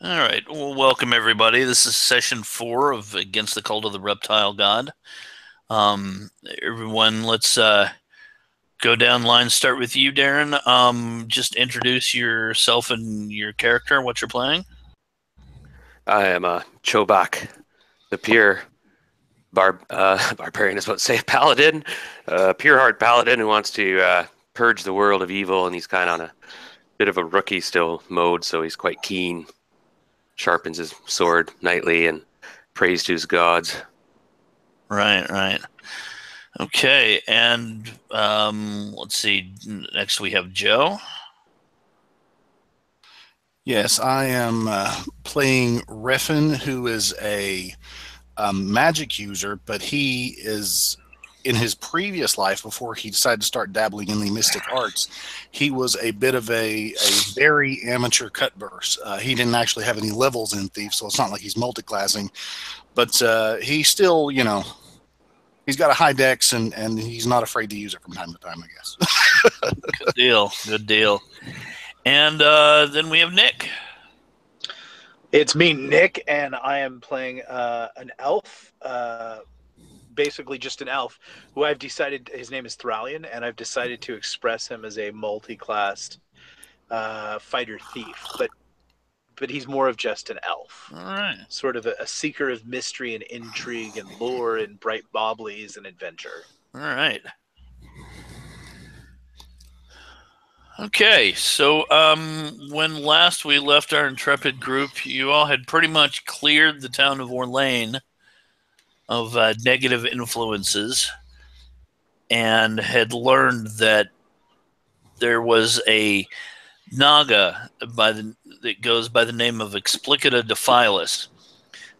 All right. Well, welcome everybody. This is session 4 of Against the Cult of the Reptile God. Everyone, let's go down line. Start with you, Darren. Just introduce yourself and your character, what you're playing. I am Chobak, the pure barbarian. I was about to say paladin, pure heart paladin who wants to purge the world of evil, and he's kind of on a bit of a rookie still mode, so he's quite keen. Sharpens his sword nightly and prays to his gods. Right. Okay, and let's see. Next we have Joe. Yes, I am playing Refin, who is a magic user, but he is, in his previous life, before he decided to start dabbling in the mystic arts, he was a bit of a very amateur cutburst. He didn't actually have any levels in Thief, so it's not like he's multiclassing, but he still, he's got a high dex, and he's not afraid to use it from time to time, I guess. Good deal. And then we have Nick. It's me, Nick, and I am playing an elf, basically just an elf, who I've decided, his name is Thralian, and I've decided to express him as a multi-classed fighter thief, but he's more of just an elf. All right. Sort of a seeker of mystery and intrigue and lore and bright baubles and adventure. All right. Okay, so when last we left our intrepid group, you all had pretty much cleared the town of Orlane of negative influences and had learned that there was a Naga that goes by the name of Explicita Defilus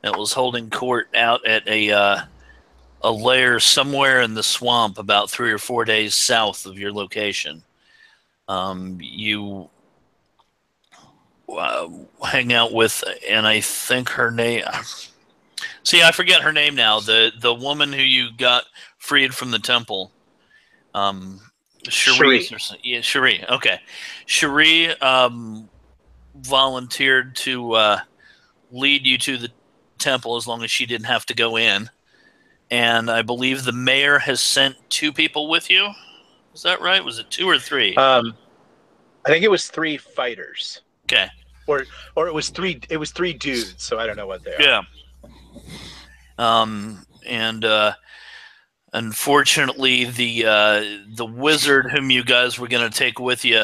that was holding court out at a lair somewhere in the swamp about 3 or 4 days south of your location. You hang out with, and I think her name. See, I forget her name now. The woman who you got freed from the temple. Cherie. Yeah, Cherie. Okay, Cherie volunteered to lead you to the temple as long as she didn't have to go in. And I believe the mayor has sent 2 people with you. Is that right? Was it 2 or 3? I think it was 3 fighters. Okay. Or it was 3. It was 3 dudes. So I don't know what they are. Yeah. And unfortunately, the wizard whom you guys were going to take with you,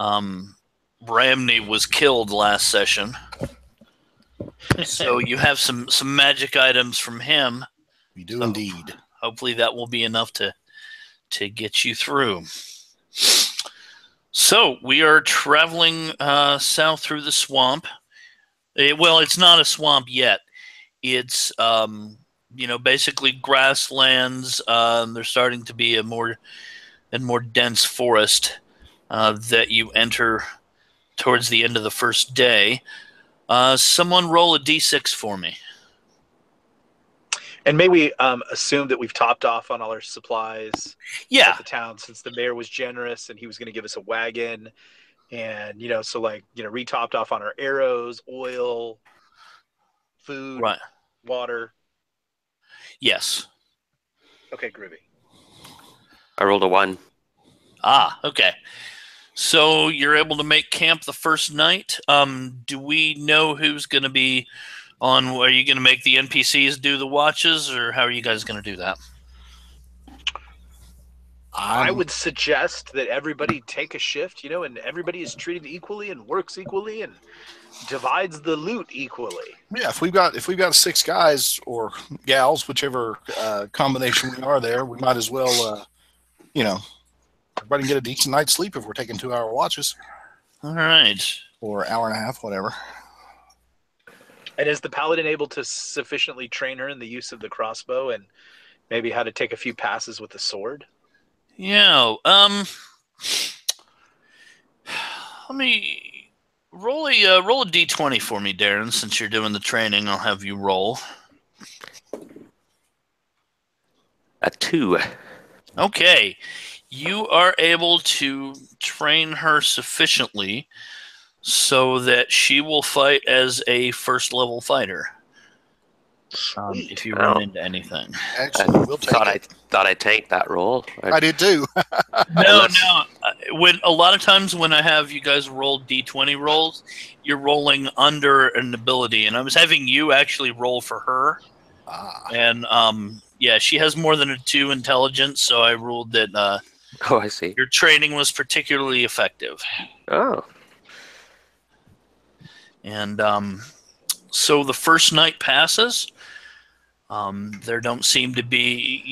Ramney, was killed last session. So you have some magic items from him. We do indeed. Hopefully that will be enough to get you through. So we are traveling south through the swamp. Well, it's not a swamp yet. It's basically grasslands. There's starting to be a more dense forest that you enter towards the end of the first day. Someone roll a d6 for me. And may we assume that we've topped off on all our supplies at the town, since the mayor was generous and he was going to give us a wagon, and re-topped off on our arrows, oil, food, right, water. Yes. Okay, groovy. I rolled a 1. Okay. So you're able to make camp the first night. Do we know who's going to be on? Are you going to make the NPCs do the watches, or how are you guys going to do that? I would suggest that everybody take a shift, and everybody is treated equally and works equally and divides the loot equally. Yeah, if we've got 6 guys or gals, whichever combination we are there, we might as well, everybody can get a decent night's sleep if we're taking 2-hour watches. All right. Or an hour and a half, whatever. And is the paladin able to sufficiently train her in the use of the crossbow and maybe how to take a few passes with the sword? Yeah. Let me roll a d20 for me, Darren. Since you're doing the training, I'll have you roll. A 2. Okay. You are able to train her sufficiently so that she will fight as a first level fighter. Sweet. If you run into anything. Actually, we'll take it. Thought I tanked that roll. I did too. No. When a lot of times when I have you guys roll D20 rolls, you're rolling under an ability, and I was having you actually roll for her. And yeah, she has more than a 2 intelligence, so I ruled that Oh, I see. your training was particularly effective. Oh. And so the first night passes. There don't seem to be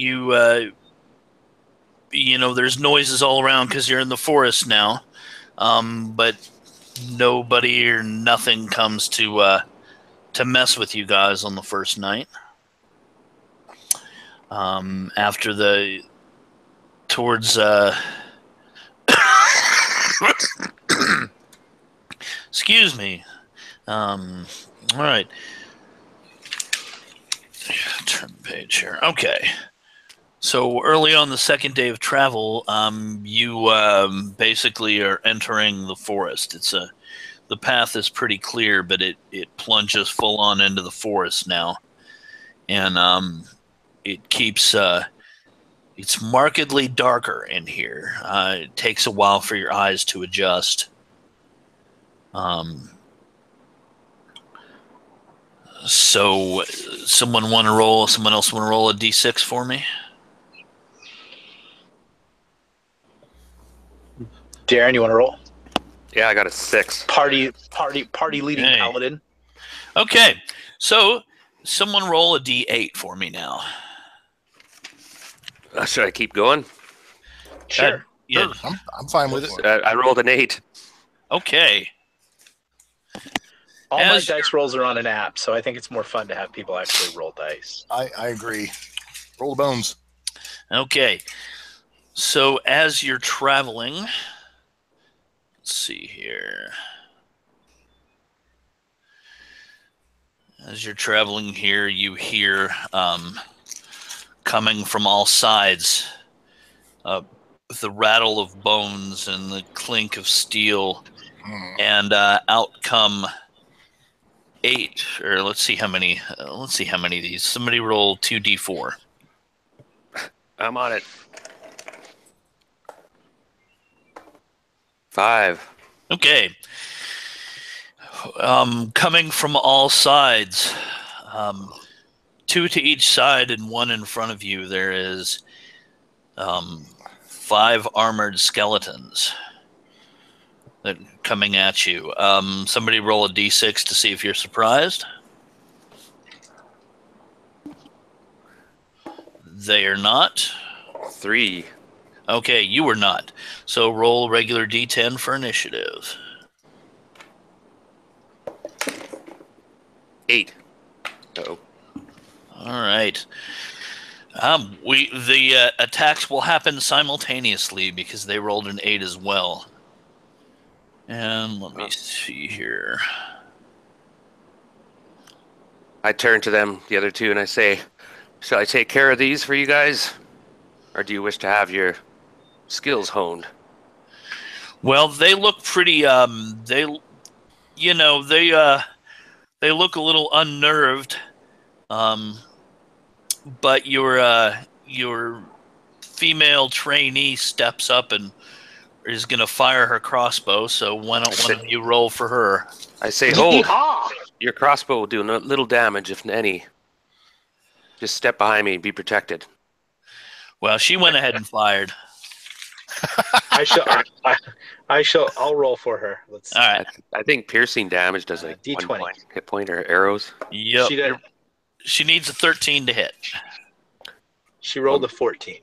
there's noises all around because you're in the forest now, but nobody or nothing comes to mess with you guys on the first night. After towards excuse me. All right. Turn the page here. Okay. So early on the second day of travel, you basically are entering the forest. The path is pretty clear, but it plunges full on into the forest now, and it keeps it's markedly darker in here. It takes a while for your eyes to adjust. So someone else want to roll a d6 for me? Darren, you want to roll? Yeah, I got a 6. Party leading Hey. paladin. Okay, so someone roll a d8 for me now. Should I keep going? Sure. Yeah. Sure, I'm fine with it. I rolled an 8. Okay. All my As- dice rolls are on an app, so I think it's more fun to have people actually roll dice. I agree. Roll the bones. Okay. So as you're traveling, let's see here. As you're traveling here, you hear coming from all sides the rattle of bones and the clink of steel, and out come 8, or let's see how many of these. Somebody roll 2d4. I'm on it. 5. Okay. Coming from all sides, 2 to each side and 1 in front of you, there is 5 armored skeletons that coming at you. Somebody roll a d6 to see if you're surprised. They are not. 3. Okay, you were not. So roll regular d10 for initiative. 8. Uh-oh. All right. The attacks will happen simultaneously because they rolled an 8 as well. And let me see here. I turn to them, the other two, and I say, shall I take care of these for you guys? Or do you wish to have your skills honed? Well, they look pretty. They look a little unnerved. But your female trainee steps up and is going to fire her crossbow. So why don't one of you roll for her? I say, hold. Your crossbow will do little damage, if any. Just step behind me and be protected. Well, she went ahead and fired. I'll roll for her. Let's see. All right. I think piercing damage does like D20. 1 hit point or arrows. Yep. She needs a 13 to hit. She rolled a 14.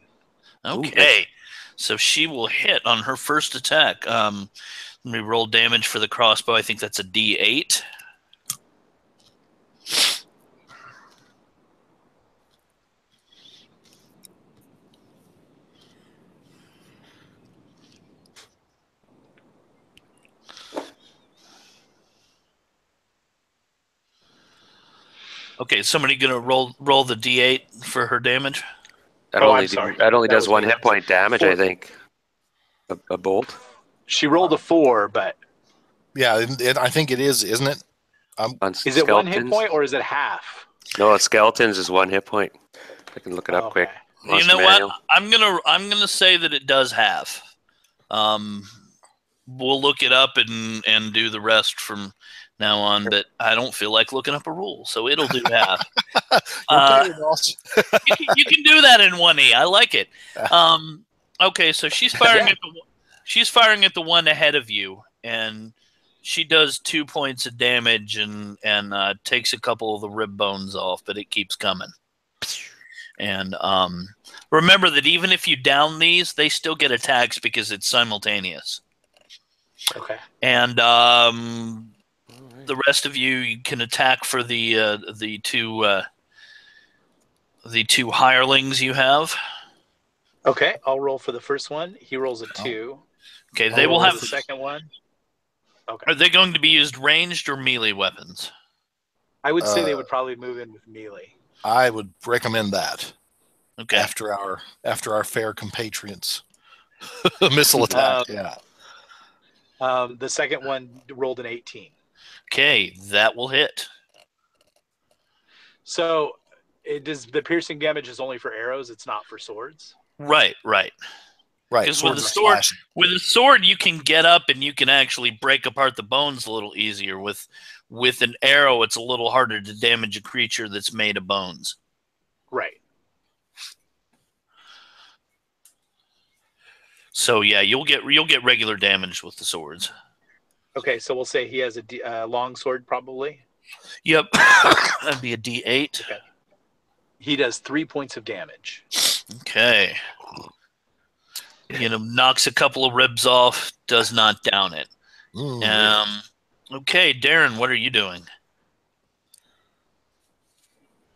Okay. So she will hit on her first attack. Let me roll damage for the crossbow. I think that's a D8. Okay, somebody gonna roll the D8 for her damage? That only does 1 hit point damage, 4. I think. A bolt. She rolled a 4, but Yeah, I think it is, isn't it? On Is it 1 hit skeletons? point or is it half? No, skeletons is 1 hit point. I can look it up quick. You Lost know what? manual. I'm gonna say that it does have. We'll look it up and do the rest from now on. But I don't feel like looking up a rule, so it'll do have. Okay, boss. You can do that in 1E. I like it. Okay, so she's firing at the one ahead of you, and she does 2 points of damage and takes a couple of the rib bones off, but it keeps coming. And remember that even if you down these, they still get attacks because it's simultaneous. Okay. And the rest of you can attack for the two hirelings you have. Okay, I'll roll for the first one. He rolls a 2. Okay, they will have the second one. Okay. Are they going to be used ranged or melee weapons? I would say they would probably move in with melee. I would recommend that. Okay. After our fair compatriots missile attack. Yeah. The second one rolled an 18. Okay, that will hit. So the piercing damage is only for arrows. It's not for swords. Right. Because with a sword, you can get up and you can actually break apart the bones a little easier. With an arrow, it's a little harder to damage a creature that's made of bones. Right. So yeah, you'll get regular damage with the swords. Okay, so we'll say he has a long sword, probably. Yep, that'd be a D8. Okay. He does 3 points of damage. Okay. Knocks a couple of ribs off, does not down it. Okay, Darren, what are you doing?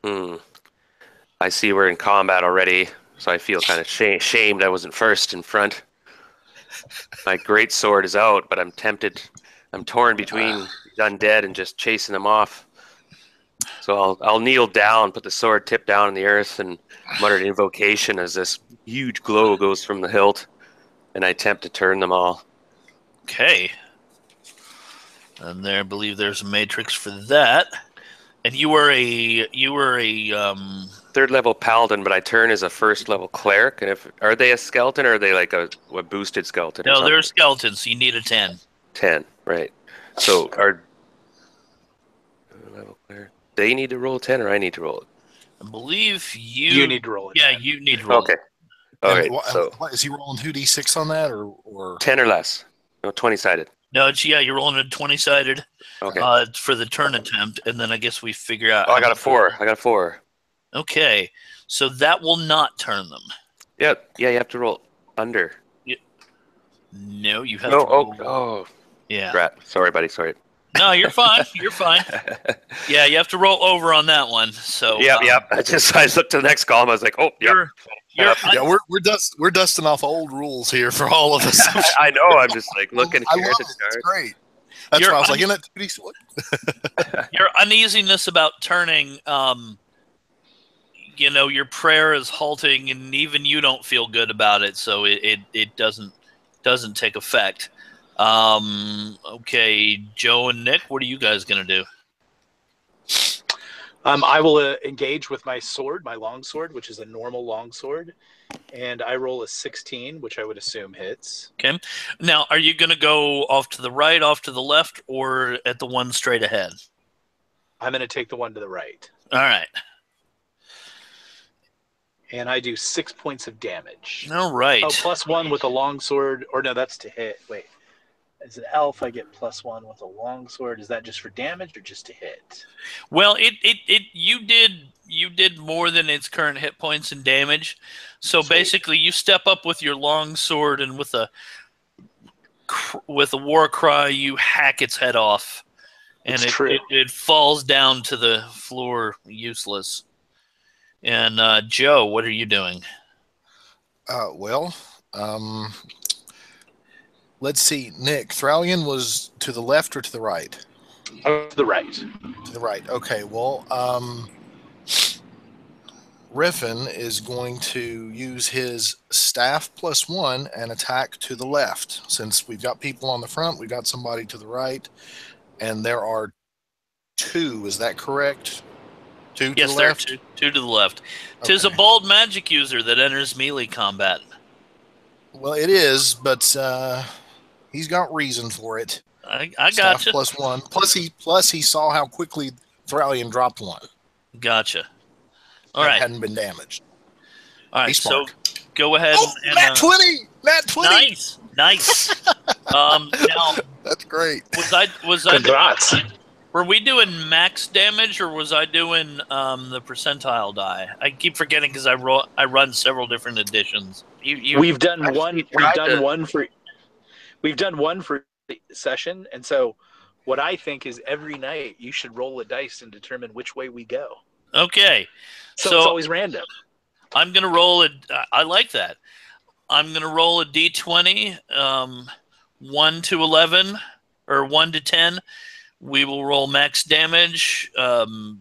I see we're in combat already, so I feel kind of shamed I wasn't first in front. My great sword is out, but I'm tempted. I'm torn between undead and just chasing them off. So I'll kneel down, put the sword tip down in the earth, and mutter an invocation as this huge glow goes from the hilt, and I attempt to turn them all. Okay. And I believe there's a matrix for that. And you were a 3rd level paladin, but I turn as a 1st level cleric. And are they a skeleton or are they like a boosted skeleton? No, they're skeletons. So you need a 10. 10, right? So level cleric. They need to roll a 10, or I need to roll it? I believe you need to roll it. Yeah, you need to roll. Okay. It. Okay. So is he rolling 2d6 on that, or 10 or less? No, 20-sided. No, you're rolling a 20-sided. Okay. For the turn attempt, and then I guess we figure out. Oh, I got a 4. Okay, so that will not turn them. Yep. Yeah, you have to roll under. No, you have to roll. Yeah. Rat. Sorry, buddy. Sorry. No, you're fine. You're fine. Yeah, you have to roll over on that one. So. Yep. I looked to the next column. I was like, oh, yep. We're dusting off old rules here for all of us. I know. I'm just like looking here at the start. It's great. That's why I was like, in that 2d6. Your uneasiness about turning, your prayer is halting, and even you don't feel good about it, so it doesn't take effect. Okay, Joe and Nick, what are you guys gonna do? I will engage with my sword, my long sword, which is a normal long sword, and I roll a 16, which I would assume hits. Okay. Now, are you going to go off to the right, off to the left, or at the one straight ahead? I'm going to take the one to the right. All right. And I do 6 points of damage. All right. Oh, +1 with a long sword. Or no, that's to hit. Wait. As an elf, I get +1 with a long sword. Is that just for damage or just to hit? Well, you did more than its current hit points and damage. So Sweet. Basically, you step up with your long sword, and with a war cry, you hack its head off, and it falls down to the floor, useless. And Joe, what are you doing? Let's see, Nick. Thralian was to the left or to the right? To the right. To the right. Okay. Well, Riffin is going to use his staff +1 and attack to the left. Since we've got people on the front, we've got somebody to the right, and there are 2. Is that correct? 2 to Yes, the there are left? two to the left. 'Tis a Okay. bold magic user that enters melee combat. Well, it is, but he's got reason for it. I Staff gotcha. +1. Plus he saw how quickly Thralian dropped one. Gotcha. All that right. hadn't been damaged. All right. Be So smart. go ahead and Nat 20! Nat 20! nice. Now That's great. was I Congrats. were we doing max damage or was I doing the percentile die? I keep forgetting because I run several different editions. We've done actually one. We've tried done to- one for. We've done one for session, and so what I think is every night you should roll a dice and determine which way we go. Okay. So So it's always random. I'm gonna roll it. I like that. I'm gonna roll a d20, 1 to 11 or 1 to 10. We will roll max damage. 11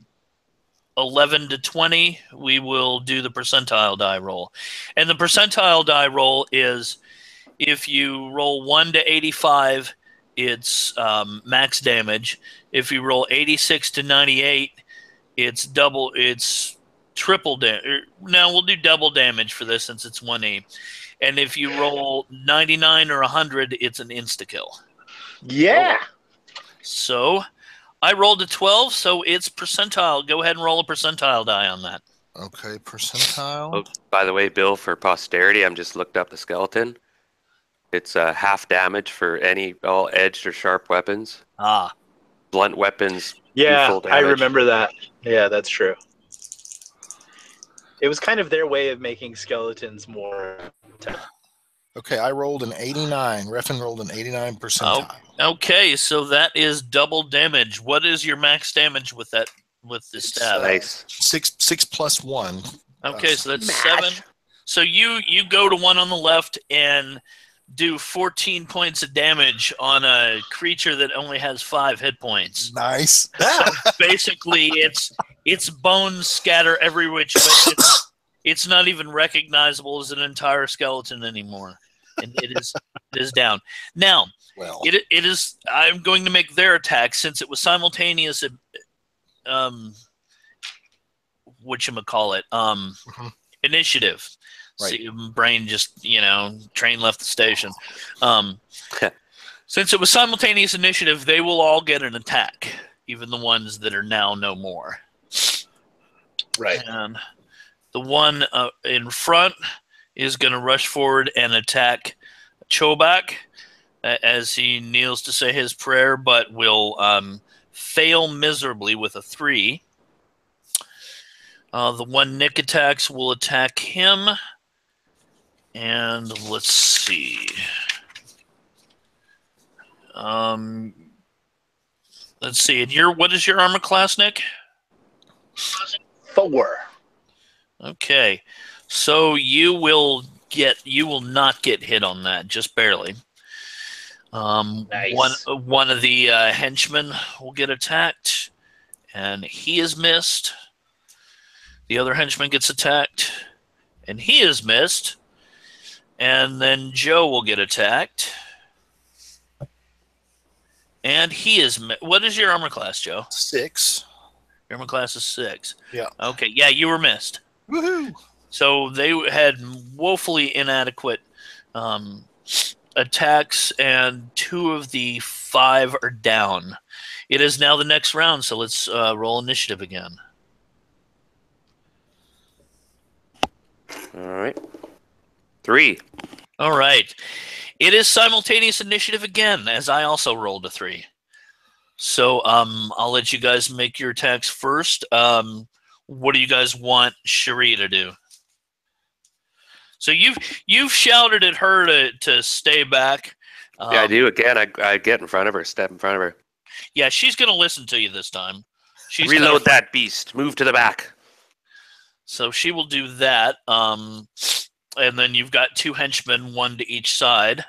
to 20. We will do the percentile die roll, and the percentile die roll is if you roll 1 to 85, it's max damage. If you roll 86 to 98, it's triple damage. Now we'll do double damage for this since it's 1E. And if you roll 99 or 100, it's an insta-kill. Yeah. So I rolled a 12, so it's percentile. Go ahead and roll a percentile die on that. Okay, percentile. Oh, by the way, Bill, for posterity, I'm just looked up the skeleton. It's half damage for all edged or sharp weapons. Ah, Blunt weapons do Yeah, full I damage. remember that. Yeah, that's true. It was kind of their way of making skeletons more. Okay, I rolled an 89. Refin rolled an 89 percentile. okay. So that is double damage. What is your max damage with this stab? Nice. 6 plus 1. Okay, so that's Smash. 7. So you go to one on the left and do 14 points of damage on a creature that only has 5 hit points. Nice. So basically, its bones scatter every which way. It's not even recognizable as an entire skeleton anymore, and it is down. Now, Well, it is. I'm going to make their attack since it was simultaneous. Whatchamacallit? Initiative. Right. See, brain just train left the station. Since it was simultaneous initiative, they will all get an attack, even the ones that are now no more. Right. And the one in front is going to rush forward and attack Chobak as he kneels to say his prayer, but will fail miserably with a 3. The one Nick attacks will attack him. And let's see. Let's see. And what is your armor class, Nick? 4. Okay. So you will not get hit on that, just barely. Nice. One of the henchmen will get attacked, and he is missed. The other henchman gets attacked, and he is missed. And then Joe will get attacked. And he is... What is your armor class, Joe? 6. Your armor class is 6. Yeah. Okay, yeah, you were missed. Woohoo! So they had woefully inadequate attacks, and 2 of the 5 are down. It is now the next round, so let's roll initiative again. All right. 3. All right. It is simultaneous initiative again, as I also rolled a 3. So I'll let you guys make your attacks first. What do you guys want Cherie to do? So you've shouted at her to stay back. Yeah, I do. Again, I get in front of her, step in front of her. Yeah, she's going to listen to you this time. She's Reload that beast. Move to the back. So she will do that. And then you've got 2 henchmen, 1 to each side.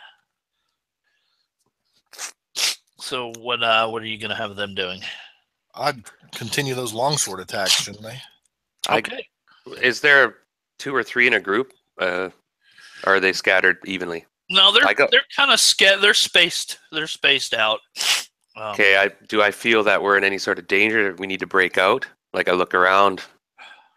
So what are you going to have them doing? I'd continue those longsword attacks, shouldn't they? Okay. Is there 2 or 3 in a group? Or are they scattered evenly? No, they're kind of they're spaced. They're spaced out. Okay, do I feel that we're in any sort of danger? We need to break out? Like I look around.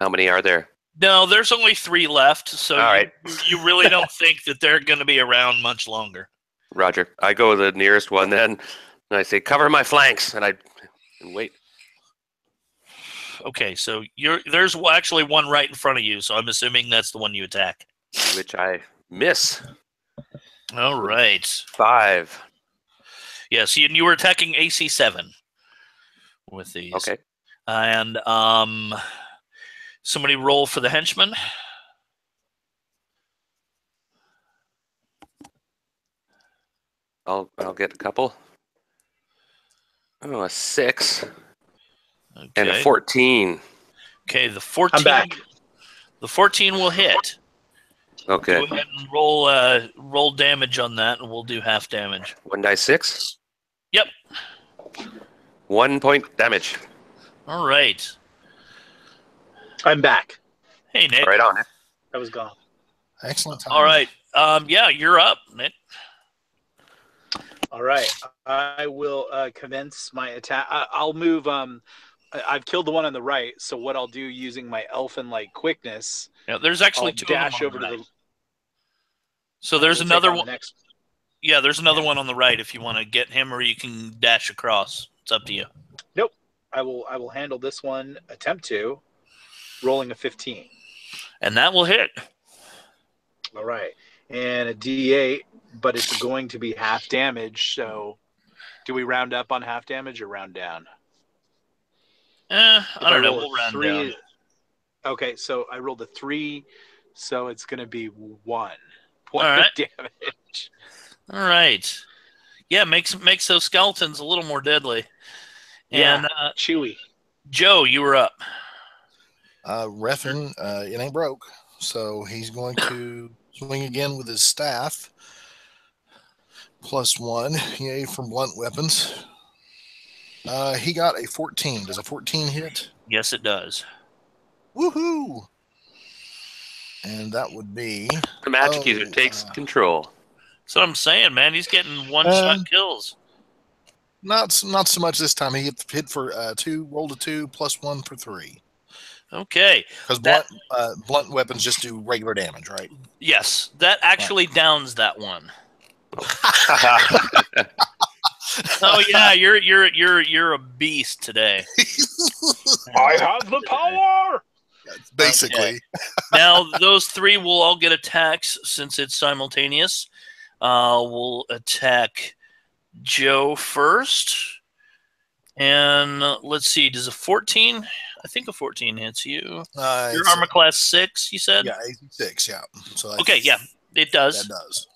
How many are there? No, there's only 3 left, so All right. you really don't think that they're going to be around much longer. Roger. I go to the nearest one then, and I say, cover my flanks, and wait. Okay, so there's actually one right in front of you, so I'm assuming that's the one you attack. Which I miss. All right. 5. Yes, you were attacking AC 7 with these. Okay. And somebody roll for the henchman. I'll get a couple. Oh, a 6 and a 14. Okay, the 14. I'm back. The 14 will hit. Okay. Go ahead and roll damage on that, and we'll do half damage. 1d6. Yep. 1 point damage. All right. I'm back. Hey, Nick. Right on. I was gone. Excellent time. All right. Yeah, you're up, Nick. All right. I will commence my attack. I'll move. I've killed the one on the right. So what I'll do using my elfin-like quickness. Yeah, there's actually I'll 2 dash of them on over the to right. the. So there's another one. Next. Yeah, there's another one on the right if you want to get him, or you can dash across. It's up to you. Nope. I will handle this one. Attempt to. Rolling a 15. And that will hit. All right. And a D8, but it's going to be half damage. So do we round up on half damage or round down? I don't know. We'll round 3, down. Okay, so I rolled a 3, so it's going to be 1 point All right. of damage. All right. Yeah, makes those skeletons a little more deadly. And chewy. Joe, you were up. Refin, it ain't broke, so he's going to swing again with his staff. +1, yay, from blunt weapons. He got a 14. Does a 14 hit? Yes, it does. Woohoo! And that would be... The magic user takes control. That's what I'm saying, man. He's getting one-shot kills. Not so much this time. He hit for 2, rolled a 2, +1 for 3. Okay. Because blunt weapons just do regular damage, right? Yes, that actually downs that one. Oh yeah, you're a beast today. I have the power. Basically. Okay. Now those 3 will all get attacks since it's simultaneous. We'll attack Joe first, and let's see. Does a 14? I think a 14 hits you. Your armor class 6, you said? Yeah, 86. Yeah. So Okay, yeah, it does. That does.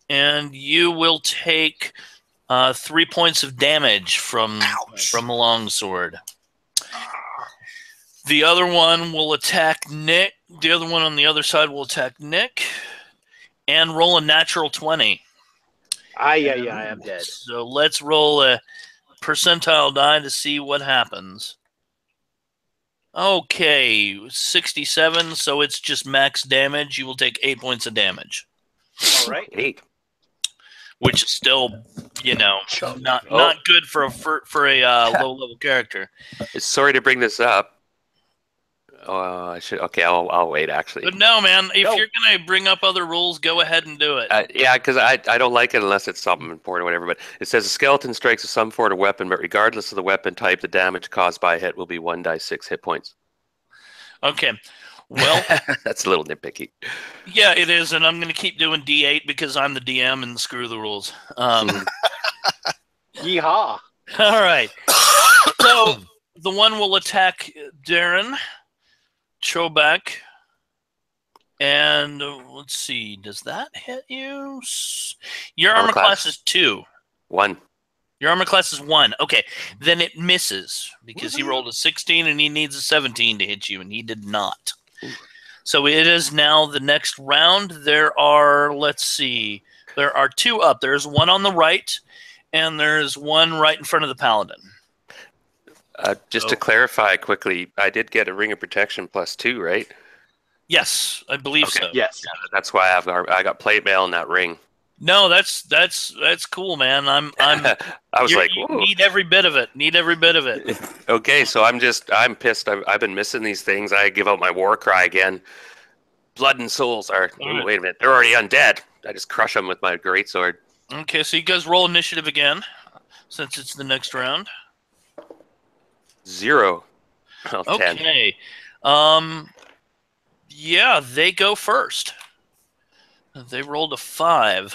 And you will take 3 points of damage from a longsword. The other one will attack Nick. The other one on the other side will attack Nick, and roll a natural 20. I am dead. So let's roll a percentile die to see what happens. Okay, 67, so it's just max damage. You will take 8 points of damage. All right. 8. Which is still, not good for a low-level character. Sorry to bring this up. I should. Okay, I'll wait. Actually, But no, man. If you're gonna bring up other rules, go ahead and do it. yeah, because I don't like it unless it's something important or whatever. But it says a skeleton strikes with some sort of weapon, but regardless of the weapon type, the damage caused by a hit will be 1d6 hit points. Okay. Well, that's a little nitpicky. Yeah, it is, and I'm gonna keep doing D8 because I'm the DM and screw the rules. Yeehaw! All right. So the one will attack Darren Chobak. And let's see, does that hit you? Your armor class is 2. 1. Your armor class is 1. Okay, then it misses because he rolled a 16 and he needs a 17 to hit you, and he did not. So it is now the next round. There are, let's see, there are 2 up. There's one on the right, and there's one right in front of the paladin. Just to clarify quickly, I did get a ring of protection +2, right? Yes, I believe Okay. so. Yes. That's why I got plate mail in that ring. No, that's cool, man. I was like, you whoa. need every bit of it. Need every bit of it. Okay, so I'm pissed. I've been missing these things. I give out my war cry again. Blood and souls are. Right. Wait a minute, they're already undead. I just crush them with my greatsword. Okay, so you guys roll initiative again, since it's the next round. 0. Well, 10. Okay. Yeah, they go first. They rolled a 5.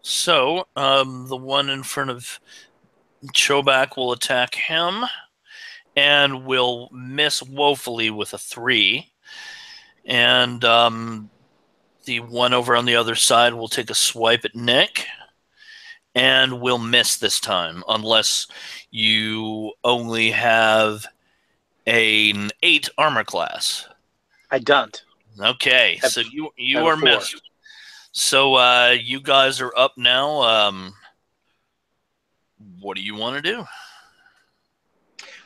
So, the one in front of Chobak will attack him and will miss woefully with a 3. And the one over on the other side will take a swipe at Nick and will miss this time, unless you only have an 8 armor class. I don't. Okay, Have- so you have a are 4. missed. So you guys are up now. What do you want to do?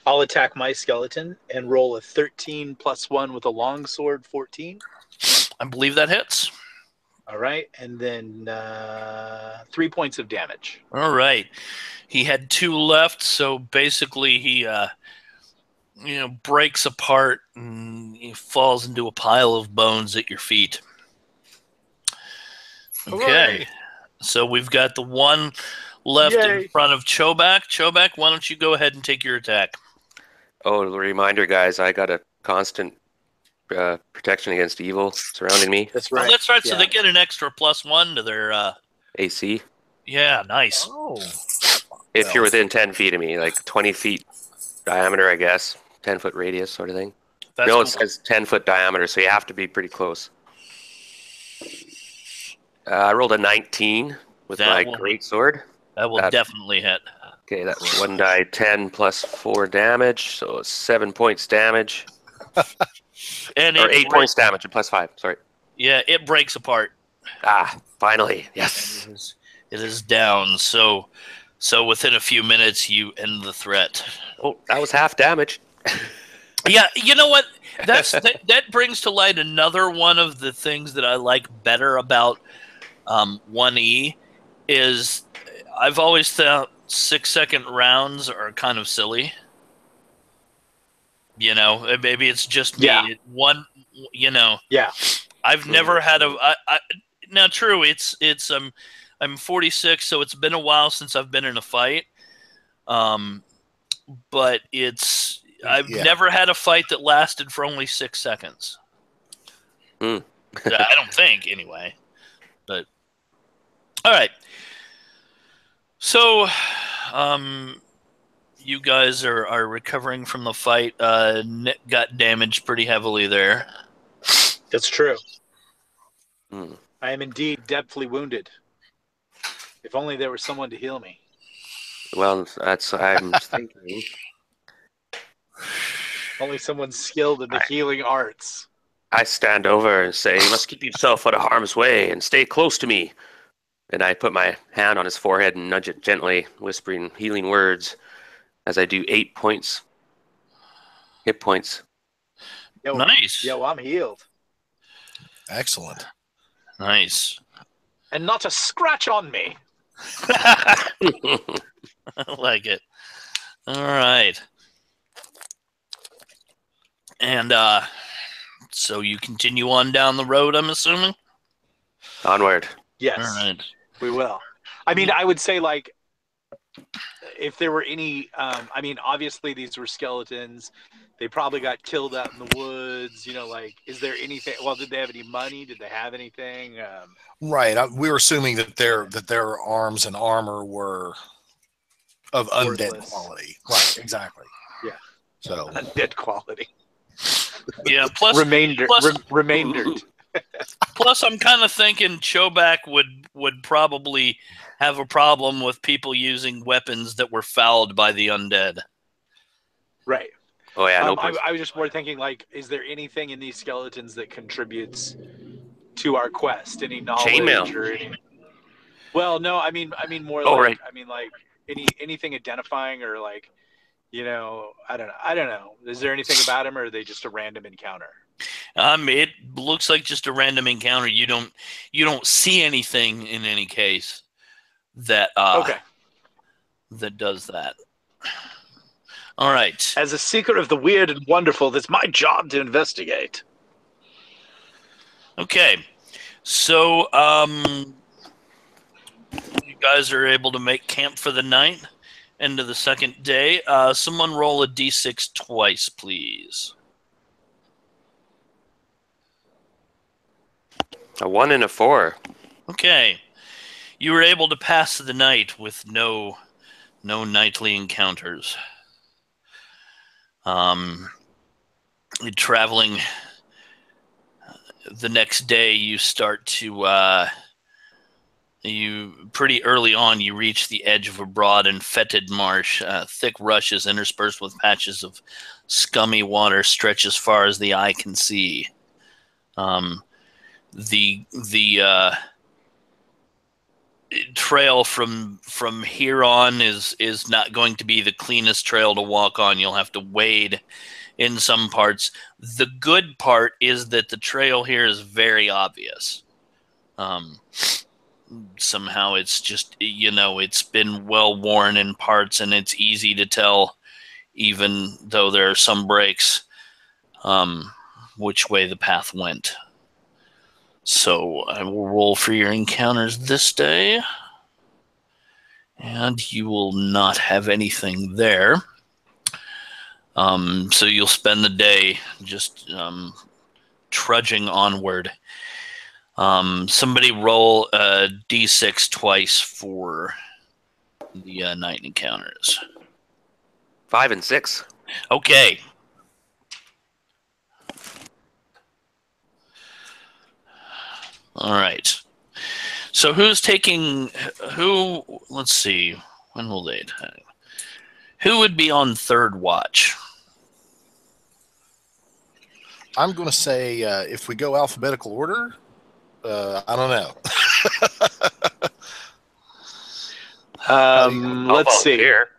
I'll attack my skeleton and roll a 13 + 1 with a longsword, 14. I believe that hits. All right, and then 3 points of damage. All right. He had 2 left, so basically he breaks apart and he falls into a pile of bones at your feet. Okay. Hooray. So we've got the one left Yay. in front of Chobak. Chobak, why don't you go ahead and take your attack? Oh, a reminder, guys, I got a constant protection against evil surrounding me. That's Oh, right. that's right. So Yeah. they get an extra +1 to their AC. yeah, nice. Oh. If you're within 10 feet of me, like 20 feet diameter, I guess. 10-foot radius sort of thing. That's No, cool. it says 10-foot diameter, so you have to be pretty close. I rolled a 19 with That my will- greatsword. That will that- definitely hit. Okay, that's 1 die 10 plus 4 damage, so 7 points damage. And Or it 8 points damage and plus 5, sorry. Yeah, it breaks apart. Ah, finally, yes. It is down. So within a few minutes, you end the threat. Oh, that was half damage. Yeah, you know what? That brings to light another one of the things that I like better about 1E is I've always thought 6-second rounds are kind of silly. Maybe it's just me. Yeah. Yeah. I've never had now true, it's I'm 46, so it's been a while since I've been in a fight. But I've never had a fight that lasted for only 6 seconds. Hmm. I don't think, anyway. But all right. So, you guys are recovering from the fight. Nick got damaged pretty heavily there. That's true. Hmm. I am indeed depthly wounded. If only there was someone to heal me. Well, that's I'm thinking. Only someone skilled in the healing arts. I stand over and say, "You must keep yourself out of harm's way and stay close to me." And I put my hand on his forehead and nudge it gently, whispering healing words as I do 8 points. Hit points. Yo, Nice. Yo, I'm healed. Excellent. Nice. And not a scratch on me. I like it. All right. And so you continue on down the road, I'm assuming? Onward. Yes, All right. we will. I mean, I would say, like, if there were any, obviously these were skeletons. They probably got killed out in the woods. Is there anything? Well, did they have any money? Did they have anything? Right. We were assuming that their arms and armor were of undead Worthless. quality. Right. Exactly. Yeah. So Undead quality. Yeah, plus Remaindered. plus I'm kind of thinking Chobak would probably have a problem with people using weapons that were fouled by the undead. Right. Oh yeah, no. I was just more thinking, like, is there anything in these skeletons that contributes to our quest? Any knowledge Chainmail. or any? Well, no. I mean more Oh, like right. anything identifying or like I don't know. Is there anything about him, or are they just a random encounter? It looks like just a random encounter. You don't see anything in any case that Okay. that does that. All right. As a seeker of the weird and wonderful, it's my job to investigate. Okay. So you guys are able to make camp for the night. End of the second day. Someone roll a d6 twice, please. A 1 and a 4. Okay. You were able to pass the night with no nightly encounters. Traveling the next day, you start to you pretty early on. You reach the edge of a broad and fetid marsh. Thick rushes interspersed with patches of scummy water stretch as far as the eye can see. The trail from here on is not going to be the cleanest trail to walk on. You'll have to wade in some parts. The good part is that the trail here is very obvious. Somehow it's just, it's been well worn in parts, and it's easy to tell, even though there are some breaks, which way the path went. So I will roll for your encounters this day, and you will not have anything there. So you'll spend the day just trudging onward. Somebody roll a d6 twice for the night encounters. 5 and 6. Okay. All right. So who's taking who? Let's see. When will they? Who would be on third watch? I'm going to say if we go alphabetical order, I don't know. Let's see. Here.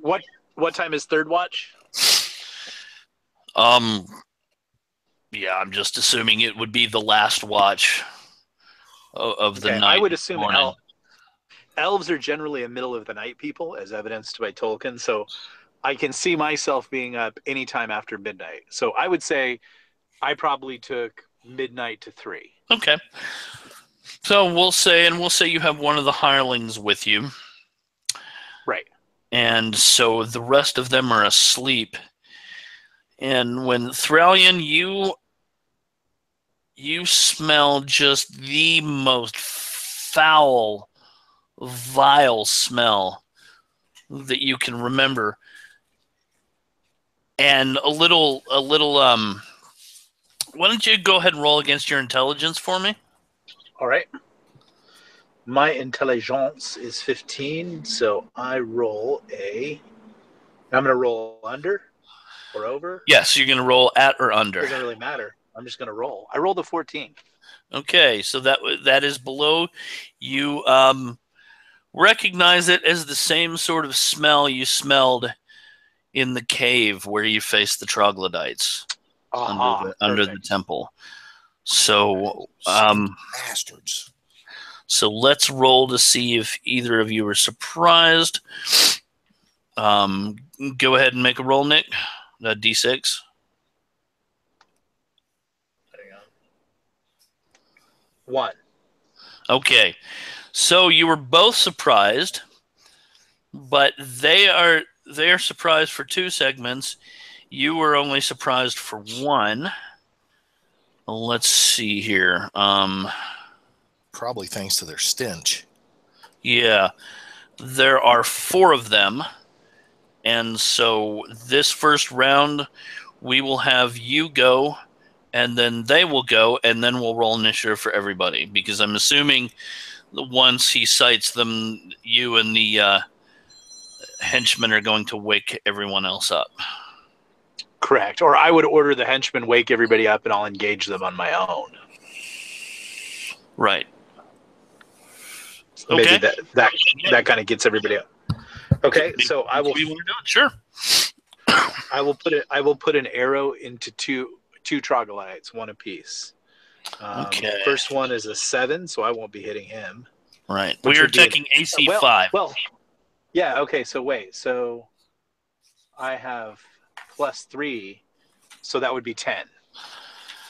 What time is third watch? Yeah, I'm just assuming it would be the last watch of the night. I would assume elves are generally a middle of the night people, as evidenced by Tolkien. So I can see myself being up anytime after midnight. So I would say I probably took midnight to 3. Okay. So we'll say you have one of the hirelings with you. Right. And so the rest of them are asleep. And when Thralian, you smell just the most foul, vile smell that you can remember. And a little why don't you go ahead and roll against your intelligence for me? All right. My intelligence is 15, so I roll I'm going to roll under or over. Yes, you're going to roll at or under. It doesn't really matter. I'm just going to roll. I rolled a 14. Okay, so that is below. You recognize it as the same sort of smell you smelled in the cave where you faced the troglodytes under the temple. So, bastards. So let's roll to see if either of you are surprised. Go ahead and make a roll, Nick. D6. Hang on. 1. Okay. So you were both surprised, but they are surprised for 2 segments. You were only surprised for 1. Let's see here. Probably thanks to their stench. Yeah. There are 4 of them. And so this first round, we will have you go, and then they will go, and then we'll roll initiative for everybody. Because I'm assuming once he sights them, you and the henchmen are going to wake everyone else up. Correct. Or I would order the henchmen wake everybody up, and I'll engage them on my own. Right. So maybe that kind of gets everybody up. Okay, so I will. We want to do it. Sure. I will put it. I will put an arrow into two troglodytes, one apiece. Okay. First one is a 7, so I won't be hitting him. Right. Which We are would be an- taking AC 5. Well, yeah. Okay. So wait. So I have +3, so that would be 10.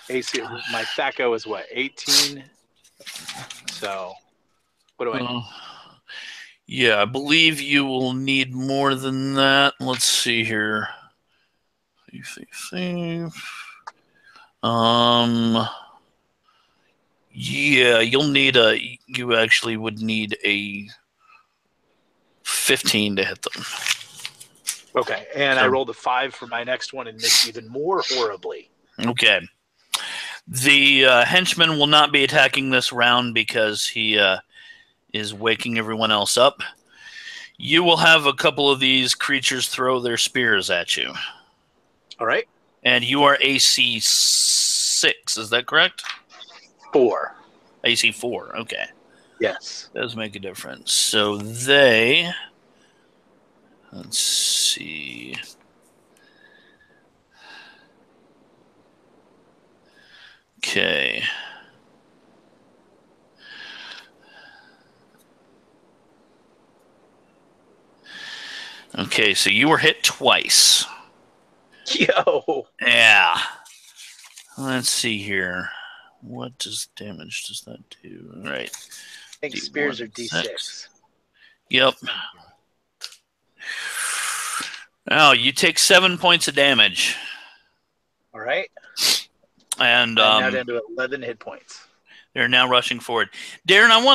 AC. My THACO is what, 18. So what do I need? Yeah, I believe you will need more than that. Let's see here. Yeah, you actually would need a 15 to hit them. Okay, and I rolled a 5 for my next one and missed even more horribly. Okay. The henchman will not be attacking this round because he is waking everyone else up. You will have a couple of these creatures throw their spears at you. All right. And you are AC 6, is that correct? 4. AC 4, okay. Yes. Does make a difference. So they... Let's see... Okay. Okay, so you were hit twice. Yo. Yeah. Let's see here. What damage does that do? All right. I think spears are D6. Yep. Oh, you take 7 points of damage. All right. And I'm now down to 11 hit points. They're now rushing forward. Darren, I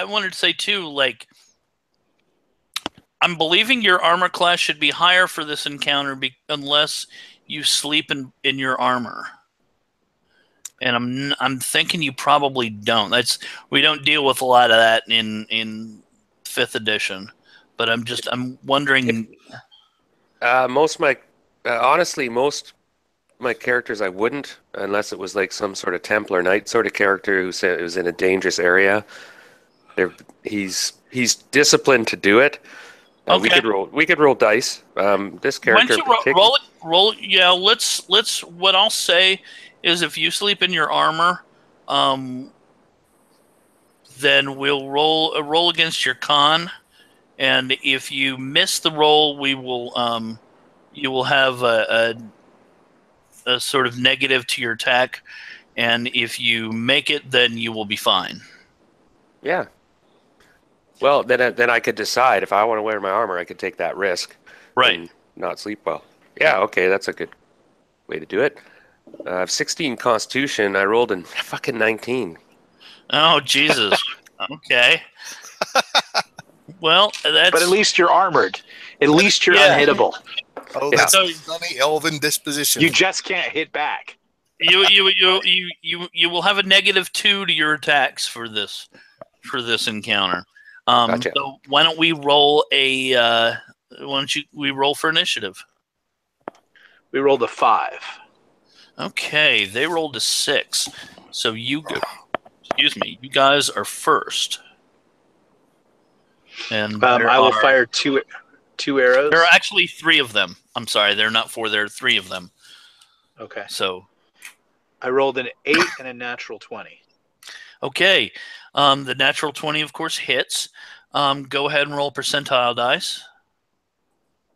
wanted to say too, like, I'm believing your armor class should be higher for this encounter unless you sleep in your armor. And I'm thinking you probably don't. We don't deal with a lot of that in 5th edition. But I'm wondering. Most of my characters I wouldn't, unless it was like some sort of Templar Knight sort of character who said it was in a dangerous area. He's disciplined to do it. Okay. We could roll dice. This character. Why don't you roll? Yeah, let's. What I'll say is, if you sleep in your armor, then we'll roll against your con, and if you miss the roll, we will you will have a sort of negative to your attack, and if you make it, then you will be fine. Yeah. Well, then I could decide if I want to wear my armor, I could take that risk, right? And not sleep well. Yeah. Okay, that's a good way to do it. I have 16 Constitution. I rolled in fucking 19. Oh Jesus. Okay. Well, that's. But at least you're armored. At least you're unhittable. Oh, that's a funny elven disposition. You just can't hit back. You will have a -2 to your attacks for this encounter. Gotcha. So why don't we roll we roll for initiative? We rolled a 5. Okay, they rolled a 6. So you guys are first. And I will fire two arrows. There are actually 3 of them. I'm sorry, there are not 4. There are 3 of them. Okay. So I rolled an 8 and a natural 20. Okay. The natural 20, of course, hits. Go ahead and roll percentile dice.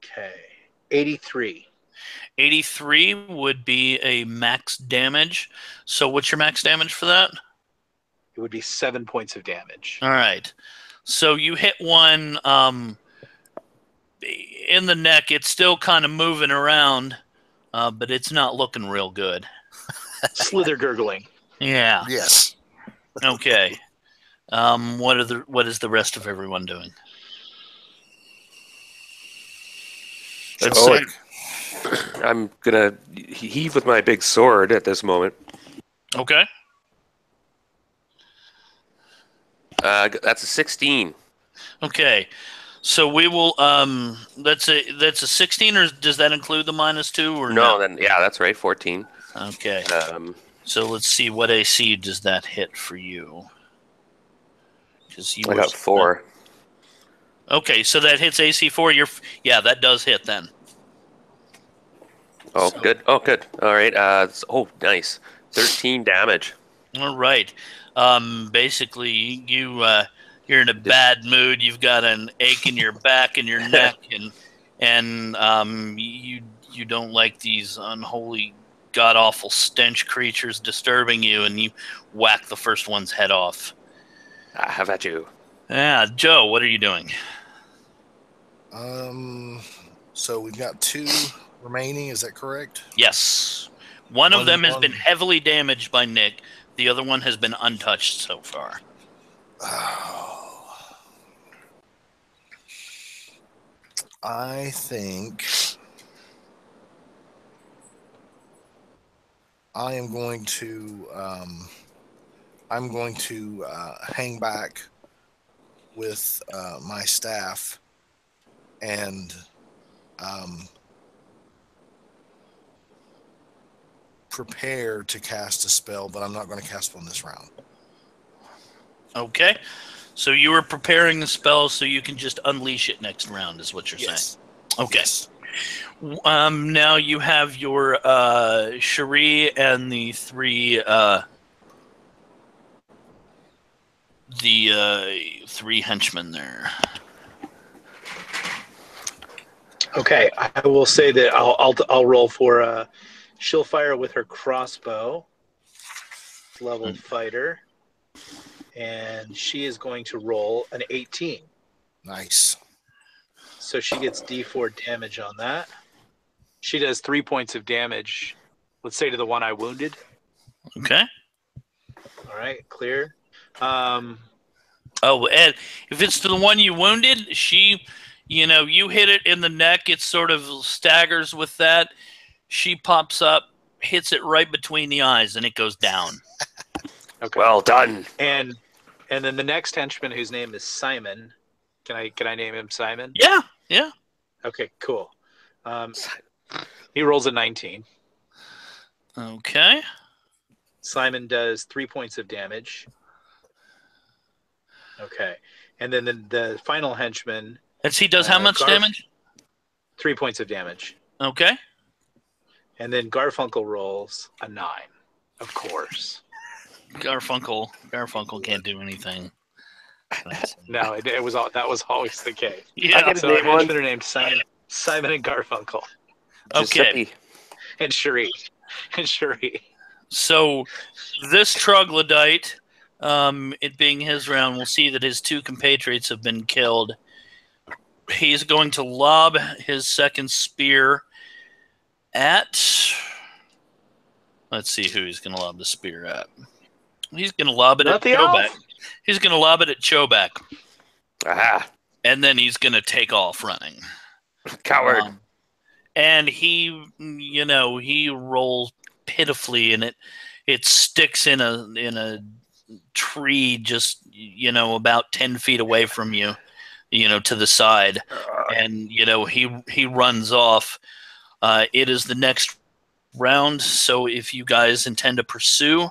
Okay. 83. 83 would be a max damage. So what's your max damage for that? It would be 7 points of damage. All right. So you hit one in the neck. It's still kind of moving around, but it's not looking real good. Slither gurgling. Yeah. Yes. Okay. What is the rest of everyone doing? Let's see. I'm gonna heave with my big sword at this moment. Okay. That's a 16. Okay. So we will. That's a 16, or does that include the -2 or no? Then yeah, that's right. 14. Okay. So let's see, what AC does that hit for you? Because I got 4. Okay, so that hits AC 4. Yeah, that does hit then. Oh, So- good. Oh, good. All right. Oh, nice. 13 damage. All right. Basically, you're in a bad mood. You've got an ache in your back and your neck, and you don't like these unholy, god awful stench creatures disturbing you, and you whack the first one's head off. How about you? Yeah, Joe, what are you doing? So we've got 2 remaining. Is that correct? Yes. One of them has been heavily damaged by Nick. The other one has been untouched so far. Oh. I think I am going to hang back with my staff and prepare to cast a spell, but I'm not going to cast one this round. Okay. So you were preparing the spell so you can just unleash it next round, is what you're saying. Okay. Yes. Now you have your Cherie and the 3 3 henchmen there. Okay, I will say that I'll roll for she'll fire with her crossbow, level fighter, and she is going to roll an 18. Nice. So she gets D4 damage on that. She does 3 points of damage. Let's say to the one I wounded. Okay. All right, clear. Oh, and if it's to the one you wounded, you hit it in the neck. It sort of staggers with that. She pops up, hits it right between the eyes, and it goes down. Okay. Well done. And then the next henchman, whose name is Simon. Can I name him Simon? Yeah. Yeah. Okay, cool. He rolls a 19. Okay. Simon does 3 points of damage. Okay. And then the final henchman. And he does how much damage? 3 points of damage. Okay. And then Garfunkel rolls a 9, of course. Garfunkel can't do anything. No, that was always the case. Yeah. So our henchmen are named Simon and Garfunkel. Okay. And Cherie. So this troglodyte, it being his round, we'll see that his 2 compatriots have been killed. He's going to lob his second spear at... Let's see who he's going to lob the spear at. He's going to lob it at Chobak. He's going to lob it at Chobak. Aha. And then he's going to take off running. Coward. And he rolls pitifully, and it sticks in a tree just about 10 feet away from you, to the side, and he runs off. It is the next round, so if you guys intend to pursue,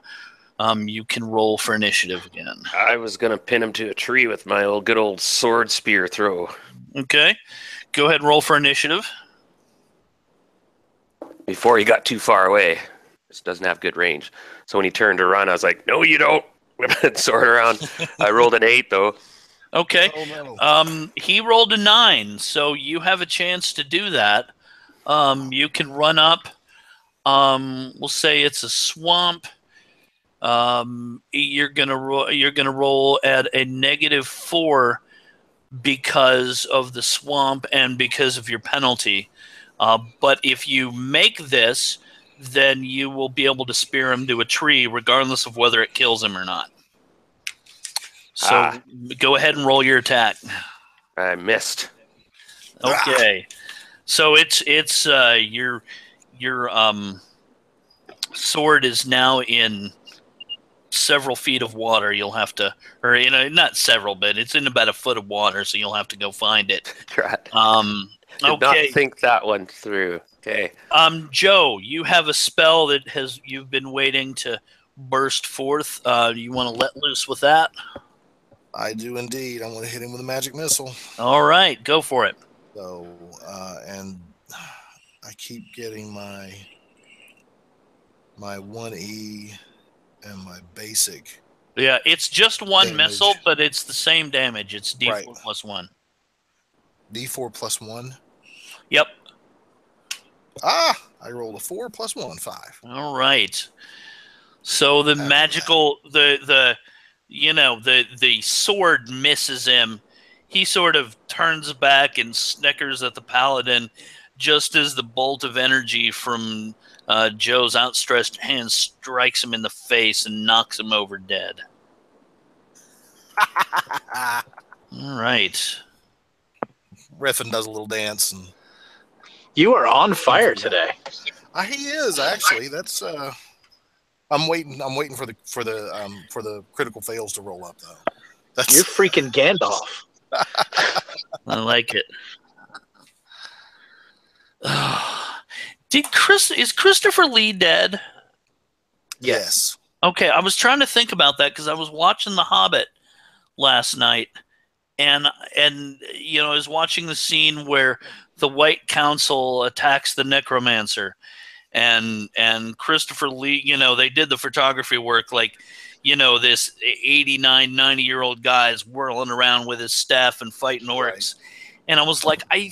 you can roll for initiative again. I was gonna pin him to a tree with my good old sword spear throw. Okay, go ahead and roll for initiative. Before he got too far away. This doesn't have good range. So when he turned to run, I was like, "No, you don't." Whip sword around. I rolled an 8 though. Okay. Oh, no. He rolled a 9, so you have a chance to do that. You can run up. We'll say it's a swamp. You're gonna roll at a -4 because of the swamp and because of your penalty. But if you make this, then you will be able to spear him to a tree, regardless of whether it kills him or not. So go ahead and roll your attack. I missed. Okay. So it's your sword is now in several feet of water. You'll have to, or not several, but it's in about a foot of water, so you'll have to go find it. Right. Did Okay. not think that one through. Okay. Joe, you have a spell that you've been waiting to burst forth. You want to let loose with that? I do indeed. I'm going to hit him with a magic missile. All right, go for it. So, and I keep getting my 1E and my basic. Yeah, it's just one damage. missile, but it's the same damage. It's D4 Right. plus 1. D4 plus 1. Yep. I rolled a 4 plus 1, 5. All right. So the magical, the sword misses him. He sort of turns back and snickers at the paladin, just as the bolt of energy from Joe's outstretched hand strikes him in the face and knocks him over dead. All right. Refn does a little dance, and You are on fire today. he is actually. That's I'm waiting for the critical fails to roll up though. You're freaking Gandalf. I like it. Is Christopher Lee dead? Yes. Okay, I was trying to think about that because I was watching The Hobbit last night, and I was watching the scene where the White Council attacks the necromancer, and Christopher Lee, they did the photography work like, this 89, 90-year-old guy is whirling around with his staff and fighting orcs. Right. And I was like, I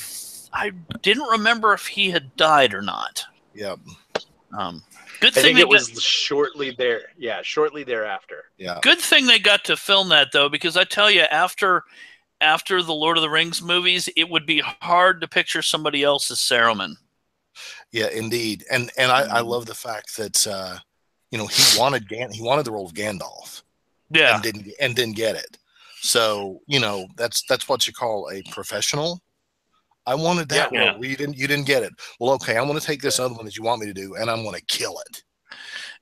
didn't remember if he had died or not. Yep. Good thing I think it was shortly there. Yeah, shortly thereafter. Yeah. Good thing they got to film that though, because I tell you, after the Lord of the Rings movies, it would be hard to picture somebody else as Saruman. Yeah, indeed. And I love the fact that he wanted the role of Gandalf. Yeah. And didn't get it. So, that's what you call a professional. I wanted that role. Well, you didn't get it. Well, okay, I'm going to take this other one that you want me to do, and I'm going to kill it.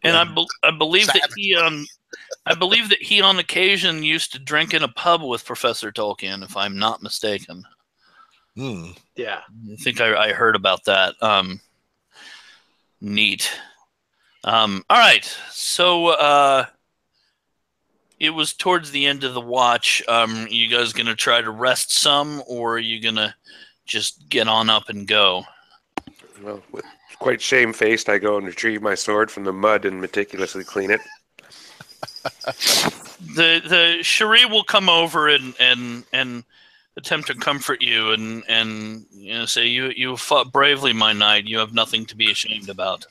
And I believe that he on occasion used to drink in a pub with Professor Tolkien, if I'm not mistaken. Yeah, I think I heard about that. Neat. All right, so it was towards the end of the watch. You guys going to try to rest some, or are you going to just get on up and go? Well, with quite shamefaced, I go and retrieve my sword from the mud and meticulously clean it. The Cherie will come over and attempt to comfort you and say you fought bravely, my knight. You have nothing to be ashamed about.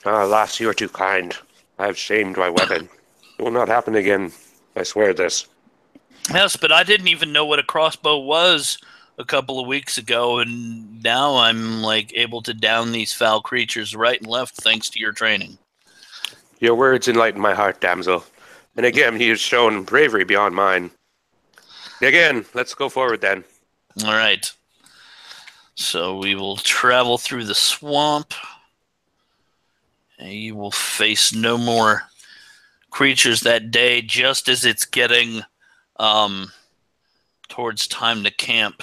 Alas, you are too kind. I have shamed my weapon. It will not happen again. I swear this. Yes, but I didn't even know what a crossbow was a couple of weeks ago, and now I'm able to down these foul creatures right and left thanks to your training. Your words enlighten my heart, damsel. And again, he has shown bravery beyond mine. Again, let's go forward then. All right. So we will travel through the swamp. And you will face no more creatures that day, just as it's getting towards time to camp.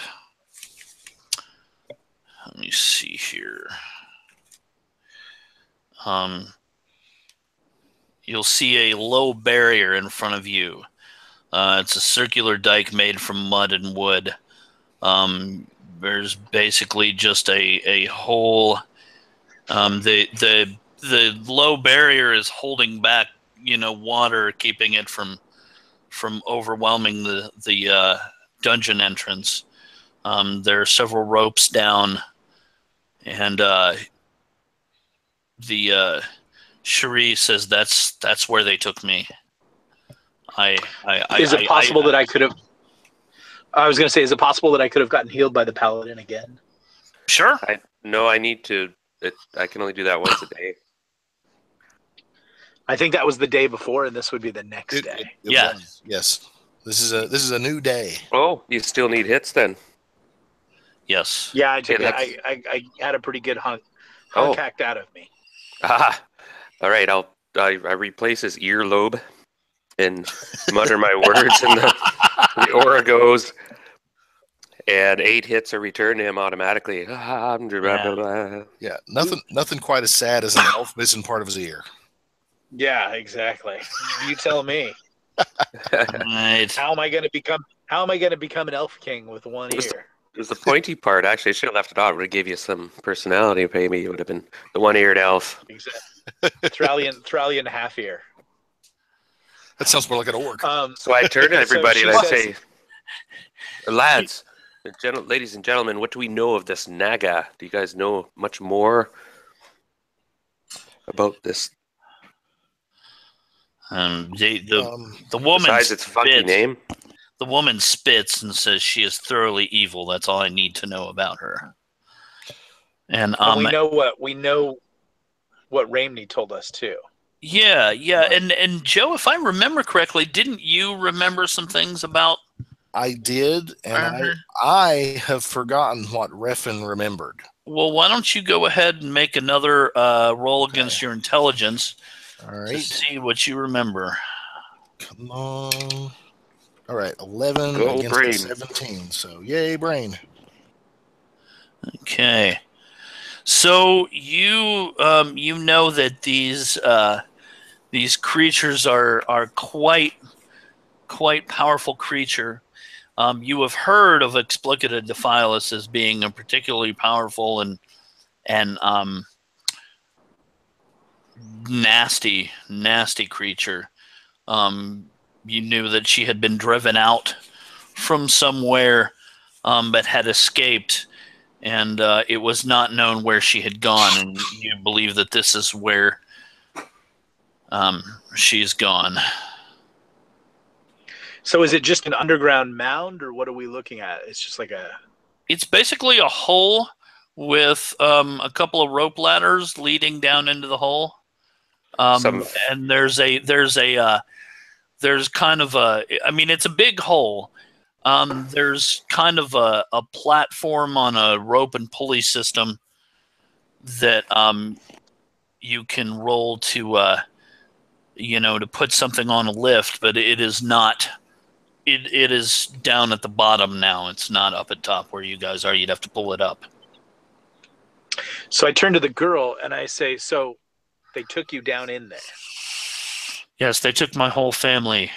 Let me see here. You'll see a low barrier in front of you. It's a circular dike made from mud and wood. There's basically just a hole. The low barrier is holding back, water, keeping it from overwhelming the dungeon entrance. There are several ropes down, and the Cherie says that's where they took me. Is it possible that I could have? I was going to say, is it possible that I could have gotten healed by the paladin again? Sure. I need to. I can only do that once a day. I think that was the day before, and this would be the next day. Yeah. Yes. This is a new day. Oh, you still need hits then? Yes. Yeah, I had a pretty good hunk hacked out of me. Ah, all right. I replace his earlobe and mutter my words, and the aura goes, and 8 hits are returned to him automatically. Yeah, nothing quite as sad as an elf missing part of his ear. Yeah, exactly. You tell me. Right. How am I going to become an elf king with one ear? It was the pointy part. Actually, I should have left it off. It would have gave you some personality. Maybe it would have been the one-eared elf. Exactly. Thralian half ear. That sounds more like an orc. So I turn to everybody and I says- say, lads, ladies and gentlemen, what do we know of this Naga? Do you guys know much more about this? The woman Besides its funky spits. name? The woman spits and says she is thoroughly evil. That's all I need to know about her. And we know what Ramney told us too. Yeah. And Joe, if I remember correctly, didn't you remember some things about? I did, and I have forgotten what Refin remembered. Well, why don't you go ahead and make another roll against your intelligence All right. to see what you remember. Come on. All right, 11 Go against brain. 17, so yay, brain. Okay. So you know that these creatures are quite powerful creature. You have heard of Explicita Defilus as being a particularly powerful and nasty creature. You knew that she had been driven out from somewhere, but had escaped, and it was not known where she had gone. And you believe that this is where she's gone. So is it just an underground mound, or what are we looking at? It's just like It's basically a hole with a couple of rope ladders leading down into the hole. And there's kind of a, I mean, it's a big hole. There's kind of a platform on a rope and pulley system that you can roll to to put something on a lift, but it is not. It is down at the bottom now. It's not up at top where you guys are. You'd have to pull it up. So I turn to the girl and I say, "So they took you down in there?" Yes, they took my whole family,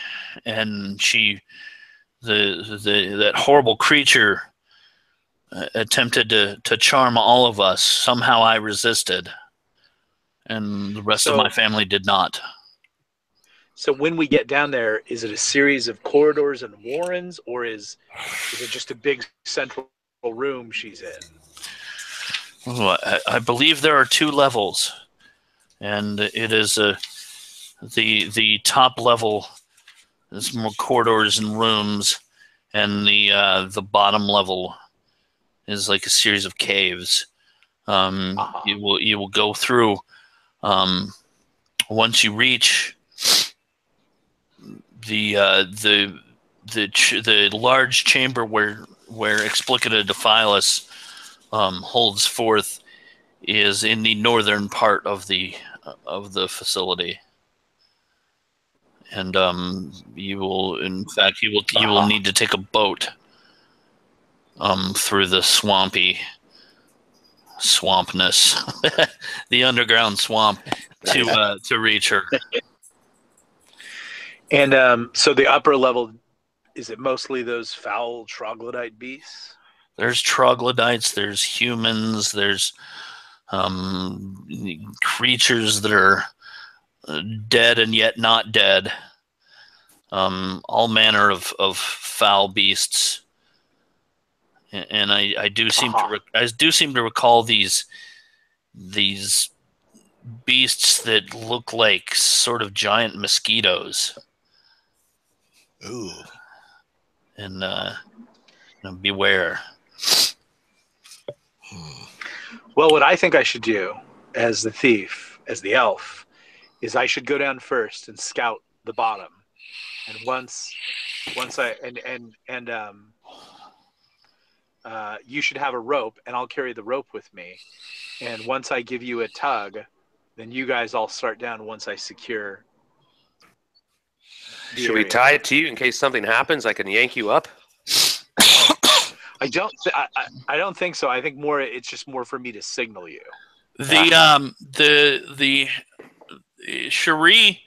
and that horrible creature attempted to charm all of us. Somehow I resisted, and the rest of my family did not. So when we get down there, is it a series of corridors and warrens, or is it just a big central room she's in? Well, I believe there are 2 levels, and it is the top level is more corridors and rooms, and the bottom level is like a series of caves. You will go through. Once you reach the large chamber where Explicita Defilus holds forth is in the northern part of the facility, and you will need to take a boat through the swampness, the underground swamp to reach her. And so the upper level, is it mostly those foul troglodyte beasts? There's troglodytes, there's humans, there's creatures that are dead and yet not dead. All manner of foul beasts. And I do seem to recall these beasts that look like sort of giant mosquitoes. Ooh. And beware. Well, what I think I should do as the thief, as the elf, is I should go down first and scout the bottom. And once I you should have a rope, and I'll carry the rope with me. And once I give you a tug, then you guys all start down once I secure. Should we tie it to you in case something happens? I can yank you up. I don't think so. I think it's just more for me to signal you. The Cherie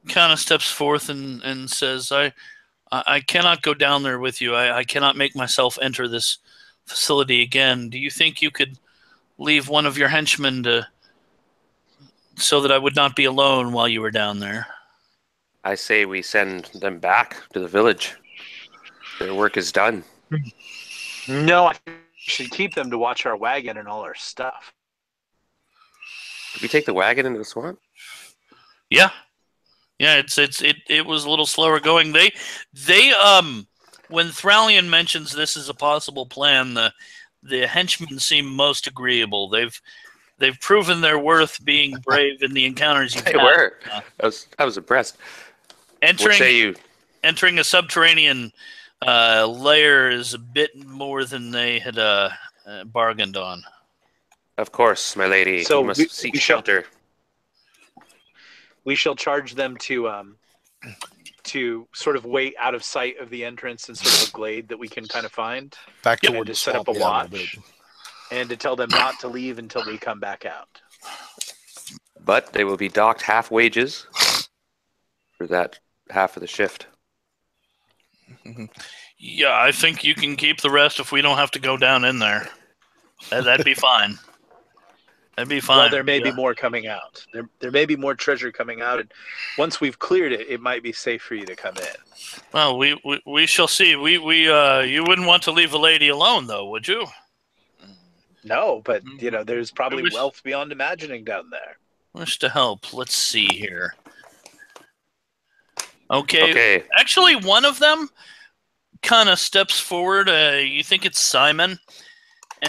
kind of steps forth and says, I cannot go down there with you. I cannot make myself enter this facility again. Do you think you could leave one of your henchmen so that I would not be alone while you were down there? I say we send them back to the village. Their work is done. No, I think we should keep them to watch our wagon and all our stuff. Did we take the wagon into the swamp? Yeah. Yeah, it was a little slower going. They when Thralian mentions this as a possible plan, the henchmen seem most agreeable. They've proven their worth being brave in the encounters you've had. They were. I was impressed. What say you? Entering a subterranean layer is a bit more than they had bargained on. Of course, my lady. So you must seek shelter. We shall charge them to sort of wait out of sight of the entrance in sort of a glade that we can kind of find. Back and toward to the set up swamp, a yeah, watch, and to tell them not to leave until we come back out. But they will be docked half wages for that half of the shift. Yeah, I think you can keep the rest if we don't have to go down in there. That'd be fine. That'd be fine. Well, there may be more coming out. There may be more treasure coming out, and once we've cleared it, it might be safe for you to come in. Well, we shall see. You wouldn't want to leave a lady alone, though, would you? No, but there's probably wealth beyond imagining down there. Wish to help. Let's see here. Okay. Okay. Actually, one of them kind of steps forward. You think it's Simon?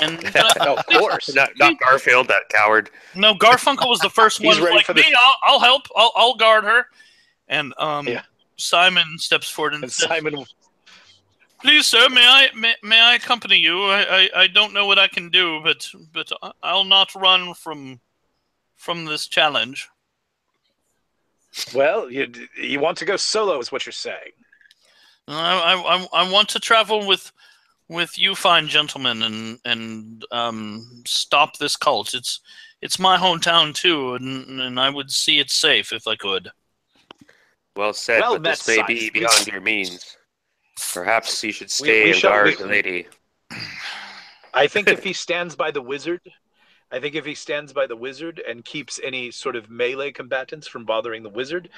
And Of course. Not Garfield, that coward. No, Garfunkel was the first one. He's ready like for this. me. I'll help. I'll guard her. And Yeah. Simon steps forward and says, Simon, "Please, sir, may I accompany you? I don't know what I can do, but I'll not run from this challenge." well, you want to go solo, is what you're saying. I want to travel with you fine gentlemen and stop this cult. It's my hometown too, and I would see it safe if I could. Well said, Well but this met, may be Scythe. beyond your means. Perhaps you should stay and guard the lady. I think if he stands by the wizard, and keeps any sort of melee combatants from bothering the wizard,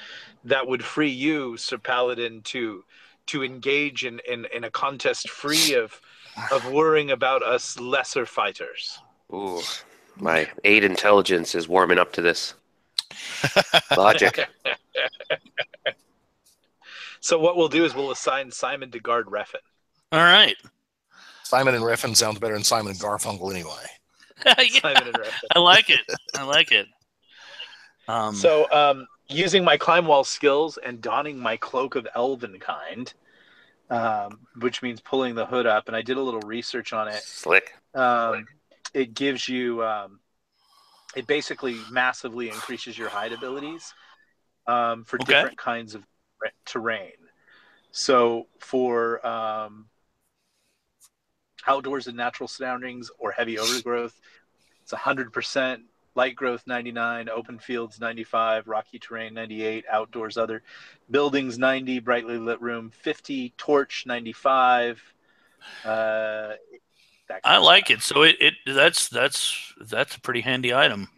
that would free you, Sir Paladin, to engage in a contest free of worrying about us lesser fighters. Ooh, my 8 intelligence is warming up to this. Logic. So what we'll do is we'll assign Simon to guard Refin. All right. Simon and Refin sounds better than Simon and Garfunkel anyway. Yeah, Simon and Refin. I like it. So using my climb wall skills and donning my cloak of elven kind, which means pulling the hood up, and I did a little research on it. Slick. It gives you, it basically massively increases your hide abilities for different kinds of terrain. So for outdoors and natural surroundings or heavy overgrowth, it's 100%. Light growth 99, open fields 95, rocky terrain 98, outdoors other buildings 90, brightly lit room 50, torch 95. I like it. So that's a pretty handy item.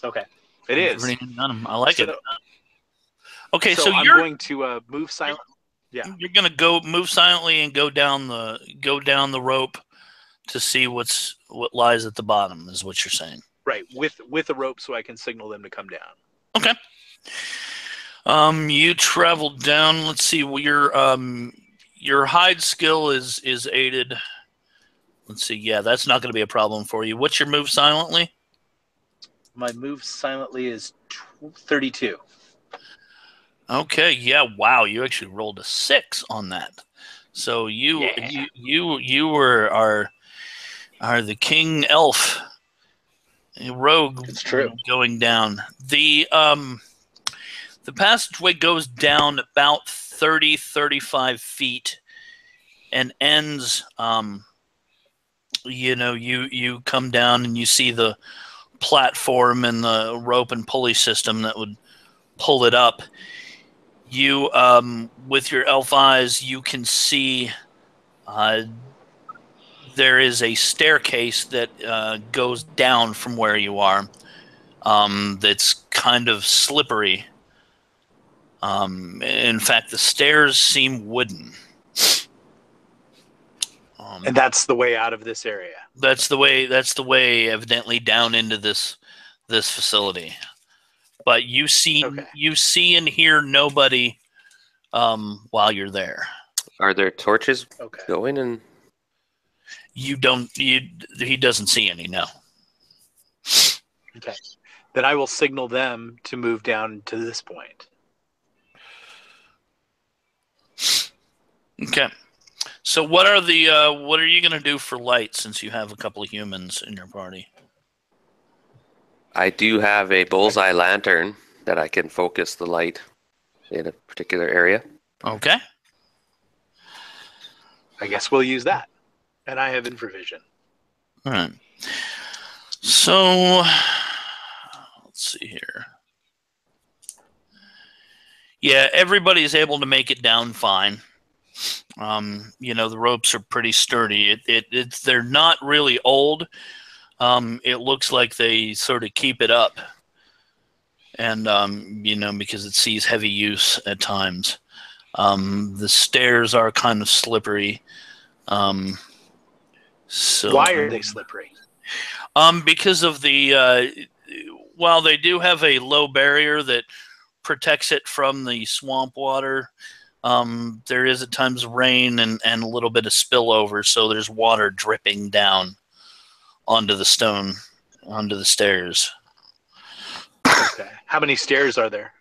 Okay, it is. Pretty handy item. I like it. Okay, so I'm you're going to move silently. Yeah, you're gonna go move silently and go down the rope to see what lies at the bottom. Is what you're saying. Right, with a rope so I can signal them to come down. Okay. You traveled down. Let's see. Well, your hide skill is aided. Let's see. Yeah, that's not going to be a problem for you. What's your move silently? My move silently is 32. Okay. Yeah. Wow. You actually rolled a 6 on that. So you are the king elf. Rogue. It's true. Going down. The passageway goes down about 35 feet and ends you come down and you see the platform and the rope and pulley system that would pull it up. You, with your elf eyes, you can see there is a staircase that goes down from where you are. That's kind of slippery. In fact, the stairs seem wooden. And that's the way out of this area. That's the way, evidently, down into this facility. But you see and hear nobody while you're there. Are there torches going? And you don't. He doesn't see any. No. Okay. Then I will signal them to move down to this point. Okay. So what are you going to do for light, since you have a couple of humans in your party? I do have a bullseye lantern that I can focus the light in a particular area. Okay. I guess we'll use that. And I have infravision. All right. So let's see here. Yeah, everybody's able to make it down fine. The ropes are pretty sturdy. They're not really old. It looks like they sort of keep it up, and because it sees heavy use at times. The stairs are kind of slippery. So why are they slippery? Because of the while they do have a low barrier that protects it from the swamp water. There is at times rain and a little bit of spillover, so there's water dripping down onto the stairs. Okay. How many stairs are there?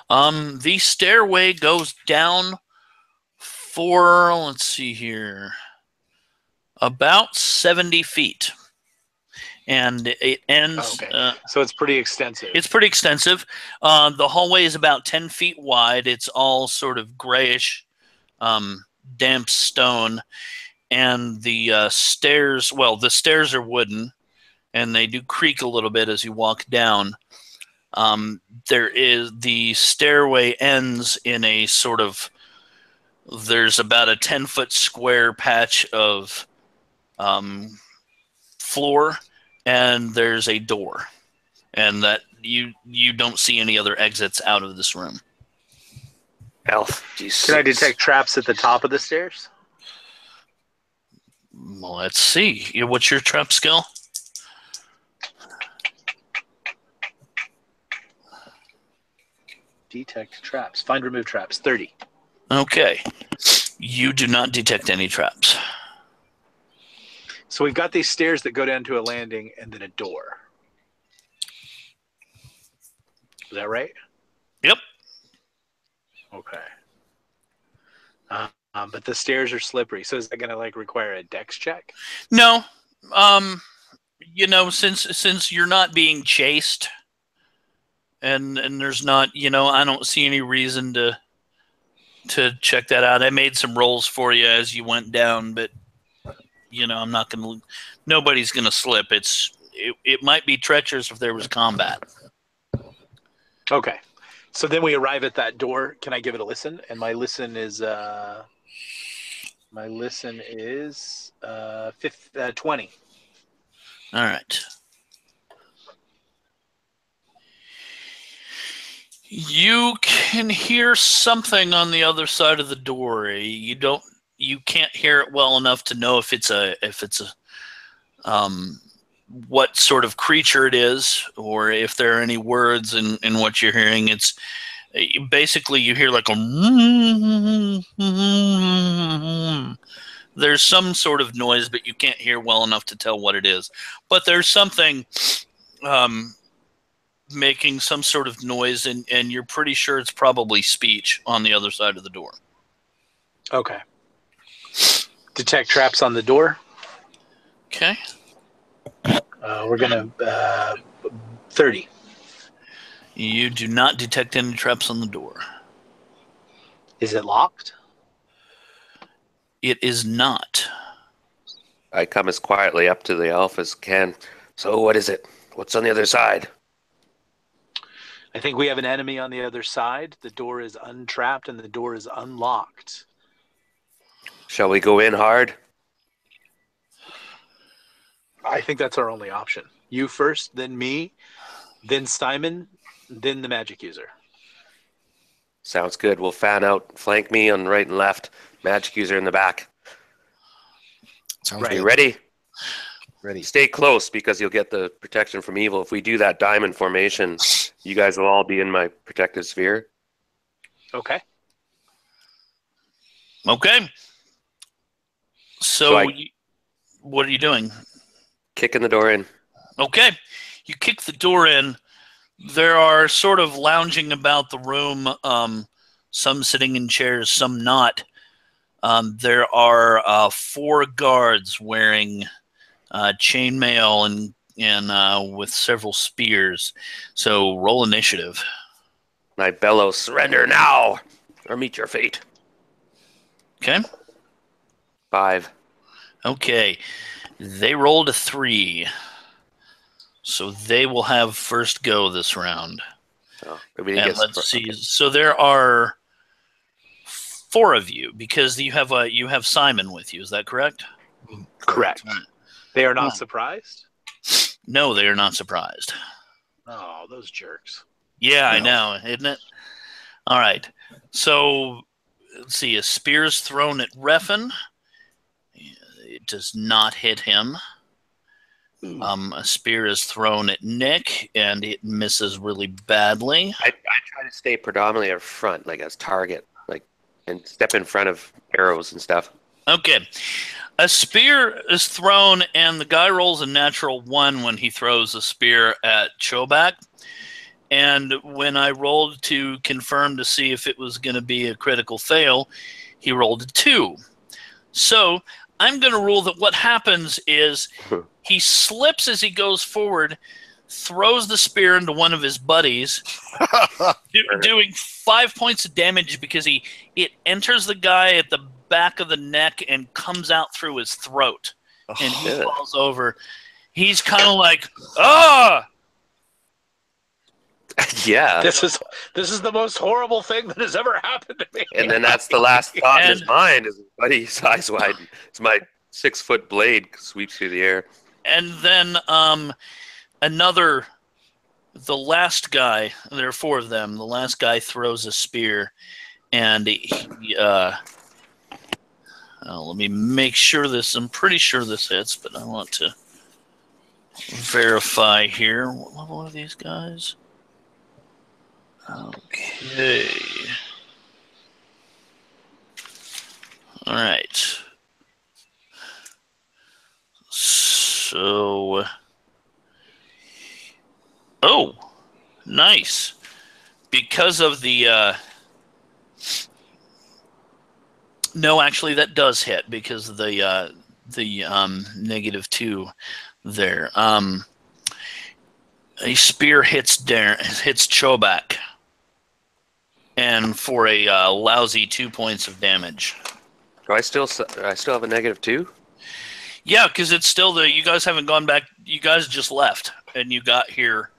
The stairway goes down for, let's see here, about 70 feet. And it ends... so it's pretty extensive. It's pretty extensive. The hallway is about 10 feet wide. It's all sort of grayish, damp stone. And the stairs are wooden, and they do creak a little bit as you walk down. The stairway ends in a sort of... There's about a 10-foot square patch of floor, and there's a door, and that you don't see any other exits out of this room. Elf, can I detect traps at the top of the stairs? Well, let's see. What's your trap skill? Detect traps. Find remove traps. 30. Okay. You do not detect any traps. So we've got these stairs that go down to a landing and then a door. Is that right? Yep. Okay. But the stairs are slippery. So is that going to require a dex check? No. Since you're not being chased, and there's not, I don't see any reason to check that out. I made some rolls for you as you went down, but I'm not going to. Nobody's going to slip. It might be treacherous if there was combat. Okay. So then we arrive at that door. Can I give it a listen? And my listen is 20. All right. You can hear something on the other side of the door. You can't hear it well enough to know if it's a what sort of creature it is, or if there are any words in what you're hearing. It's basically you hear like a there's some sort of noise, but you can't hear well enough to tell what it is. But there's something making some sort of noise, and you're pretty sure it's probably speech on the other side of the door. Okay. Detect traps on the door. Okay. We're going to 30. You do not detect any traps on the door. Is it locked? It is not. I come as quietly up to the elf as can. So what is it? What's on the other side? I think we have an enemy on the other side. The door is untrapped and the door is unlocked. Shall we go in hard? I think that's our only option. You first, then me, then Simon, then the magic user. Sounds good. We'll fan out, flank me on right and left, magic user in the back. Sounds Right. Are you good. ready? Ready. Stay close because you'll get the protection from evil. If we do that diamond formation, you guys will all be in my protective sphere. Okay. Okay. So, what are you doing? Kicking the door in. Okay. You kick the door in. There are sort of lounging about the room, some sitting in chairs, some not. There are 4 guards wearing chainmail and with several spears. So roll initiative. And I bellow, surrender now, or meet your fate. Okay. 5. Okay. They rolled a 3. So they will have first go this round. Oh, maybe he And gets let's see. So there are 4 of you because you have Simon with you. Is that correct? Correct. All right. They are not Oh. surprised? No, they are not surprised. Oh, those jerks. Yeah, I No. know, isn't it? All right. So let's see. A spear is thrown at Refin. It does not hit him. A spear is thrown at Nick, and it misses really badly. I try to stay predominantly up front, like as target, like, and step in front of arrows and stuff. Okay. A spear is thrown, and the guy rolls a natural 1 when he throws a spear at Chobak. And when I rolled to confirm to see if it was going to be a critical fail, he rolled a 2. So I'm going to rule that what happens is he slips as he goes forward, throws the spear into one of his buddies, doing 5 points of damage because it enters the guy at the back of the neck and comes out through his throat, and he Good. falls over. He's kind of like, ah! Yeah. This is the most horrible thing that has ever happened to me. And then that's the last thought in his And- mind is his buddy's eyes widen. It's my 6-foot blade sweeps through the air. And then the last guy, there are 4 of them, the last guy throws a spear, and let me make sure I'm pretty sure this hits, but I want to verify here. What level are these guys? Okay. All right. So, nice. Because of the, no, actually that does hit because of the -2 there. A spear hits Chobak, and for a lousy 2 points of damage. Do I still have a -2? Yeah, because it's still you guys haven't gone back. You guys just left, and you got here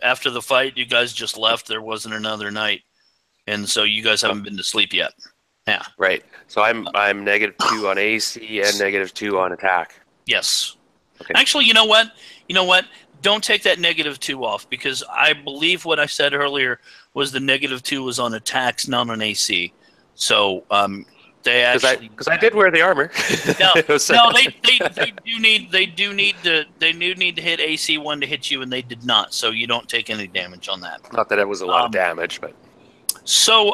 after the fight. You guys just left. There wasn't another night, and so you guys haven't been to sleep yet. Yeah. Right. So I'm -2 on AC and -2 on attack. Yes. Okay. Actually, you know what? Don't take that -2 off because I believe what I said earlier was the -2 was on attacks, not on AC. So they actually Because I did wear the armor. no, It was- they do need to hit AC 1 to hit you, and they did not. So you don't take any damage on that. Not that it was a lot of damage, but So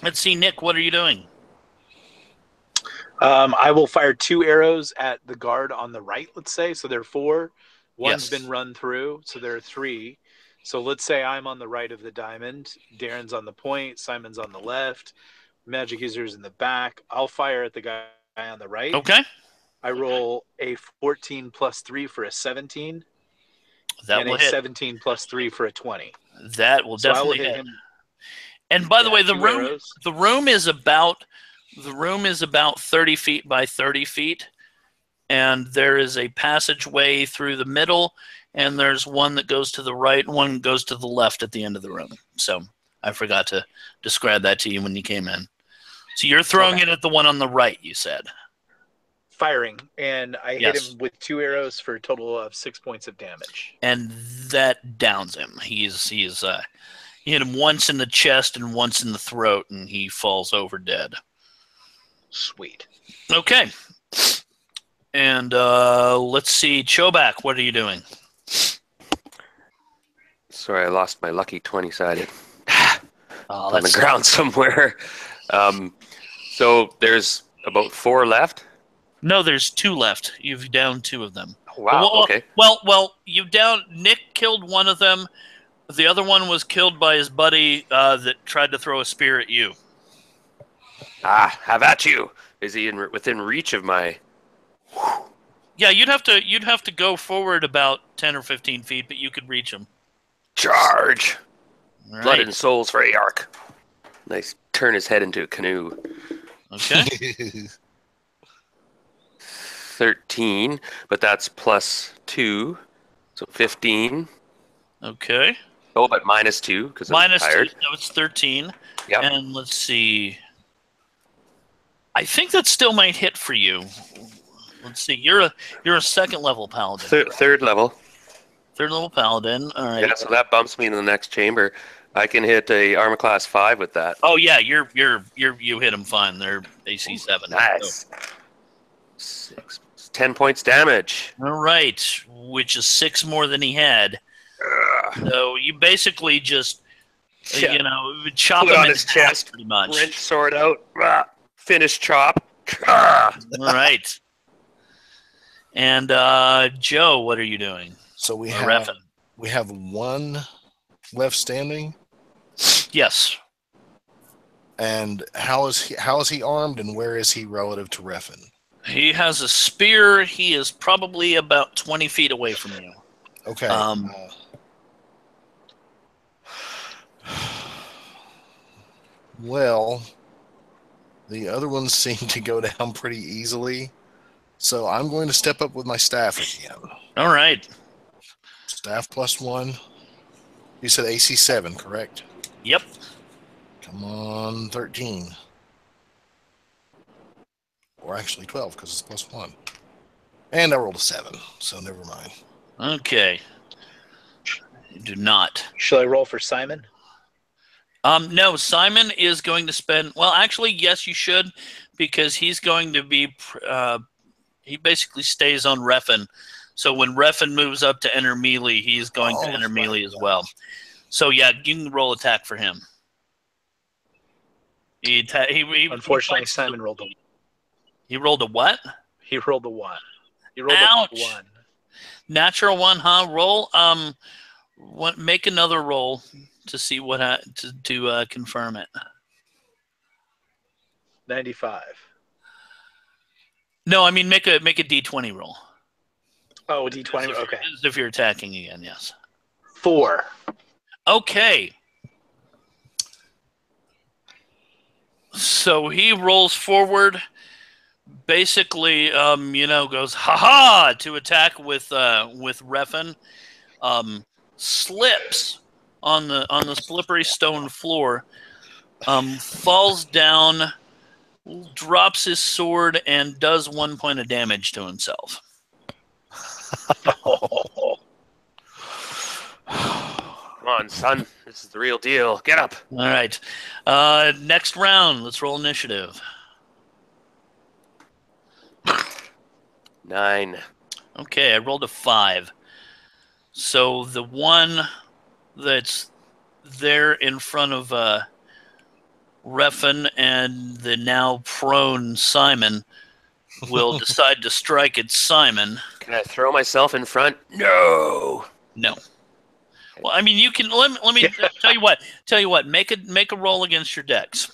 let's see, Nick, what are you doing? I will fire 2 arrows at the guard on the right, let's say. So there are 4. One's Yes. been run through, so there are 3. So let's say I'm on the right of the diamond. Darren's on the point. Simon's on the left. Magic user's in the back. I'll fire at the guy on the right. Okay, I roll a 14 plus 3 for a 17. that and will a hit. 17 plus 3 for a 20. That will So I will definitely hit hit. him. And by the way, 2 arrows. the room is about 30 feet by 30 feet, and there is a passageway through the middle, and there's one that goes to the right, and one goes to the left at the end of the room. So I forgot to describe that to you when you came in. So you're throwing it at the one on the right, you said. Firing, and I hit him with 2 arrows for a total of 6 points of damage. And that downs him. You hit him once in the chest and once in the throat, and he falls over dead. Sweet. Okay. And let's see, Chobak, what are you doing? Sorry, I lost my lucky 20-sided Oh, on the ground somewhere. So there's about 4 left? No, there's 2 left. You've downed 2 of them. Wow, okay. Well, Nick killed one of them. The other one was killed by his buddy that tried to throw a spear at you. Ah, have at you. Is he within reach of my... Yeah, you'd have to go forward about 10 or 15 feet, but you could reach him. Charge! All Blood right. and souls for Ayark. Nice. Turn his head into a canoe. Okay. 13, but that's plus 2, so 15. Okay. Oh, but minus 2 because I'm tired. 2. No, it's 13. Yep. And let's see. I think that still might hit for you. Let's see. You're a second level paladin. Third level. Third level paladin. All right. Yeah, so that bumps me in the next chamber. I can hit a armor class 5 with that. Oh yeah, you hit them fine. They're AC 7. Nice. 10 points damage. All right, which is 6 more than he had. So you basically just chop Put him on in his half, chest, pretty much. wrench sword out, finish chop. All right. And Joe, what are you doing? So we Or have Refin? 1 left standing. Yes. And how is he armed, and where is he relative to Refin? He has a spear. He is probably about 20 feet away from you. Okay. Well, the other ones seem to go down pretty easily, so I'm going to step up with my staff again. All right. Staff plus 1. You said AC 7, correct? Yep. Come on, 13. Or actually 12, because it's plus 1. And I rolled a 7, so never mind. Okay. You do not. Shall I roll for Simon? No, Simon is going to spend... Well, actually, yes, you should, because he's going to be... he basically stays on Refin. So when Refin moves up to enter melee, he's going to enter melee as well. So, yeah, you can roll attack for him. Unfortunately, Simon rolled a... He rolled a what? He rolled a 1. He rolled Ouch. a 1. Natural 1, huh? Roll. Make another roll to see what to confirm it. 95. No, I mean make a D20 roll. Oh, a D20. Okay. As if you're attacking again, yes. 4. Okay. So he rolls forward, basically, goes ha-ha to attack with Refin, slips on the slippery stone floor, falls down, drops his sword, and does 1 point of damage to himself. Come on, son. This is the real deal. Get up. All right. Next round. Let's roll initiative. 9. Okay, I rolled a 5. So the one that's there in front of Refin and the now prone Simon will decide to strike at Simon. Can I throw myself in front? No. No. Well, I mean, you can. Let me tell you what. Tell you what. Make a roll against your dex.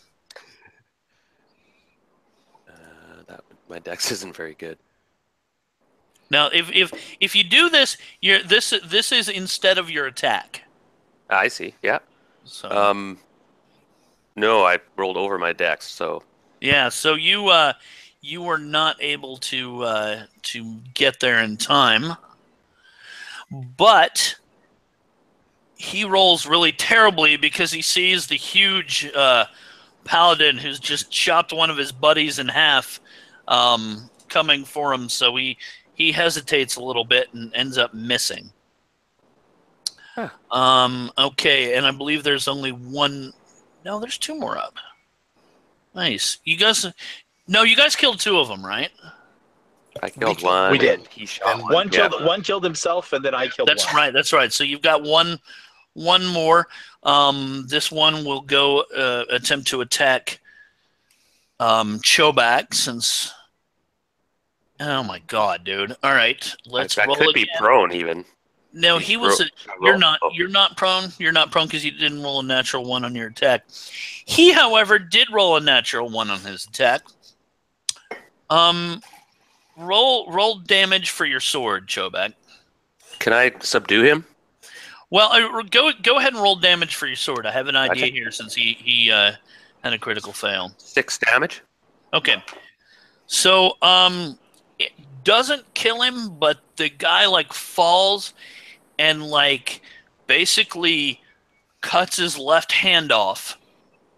My dex isn't very good. Now, if you do this, this is instead of your attack. I see. Yeah. So. No, I rolled over my dex, so. Yeah. So you you were not able to get there in time, but he rolls really terribly because he sees the huge paladin who's just chopped one of his buddies in half coming for him. So he hesitates a little bit and ends up missing. Huh. Okay, and I believe there's only one. No, there's two more up. Nice. You guys killed two of them, right? I killed one. We did. And he shot One killed himself, and then I killed That's one. right. That's right. So you've got one more. This one will go attempt to attack Chobak since. Oh my god, dude! All right, let's roll that could again. be prone even. No, He's he was. You're You're not prone. You're not prone because you didn't roll a natural 1 on your attack. He, however, did roll a natural 1 on his attack. Roll damage for your sword, Chobak. Can I subdue him? Well, go ahead and roll damage for your sword. I have an idea here since he had a critical fail. 6 damage. Okay, so it doesn't kill him, but the guy like falls and like basically cuts his left hand off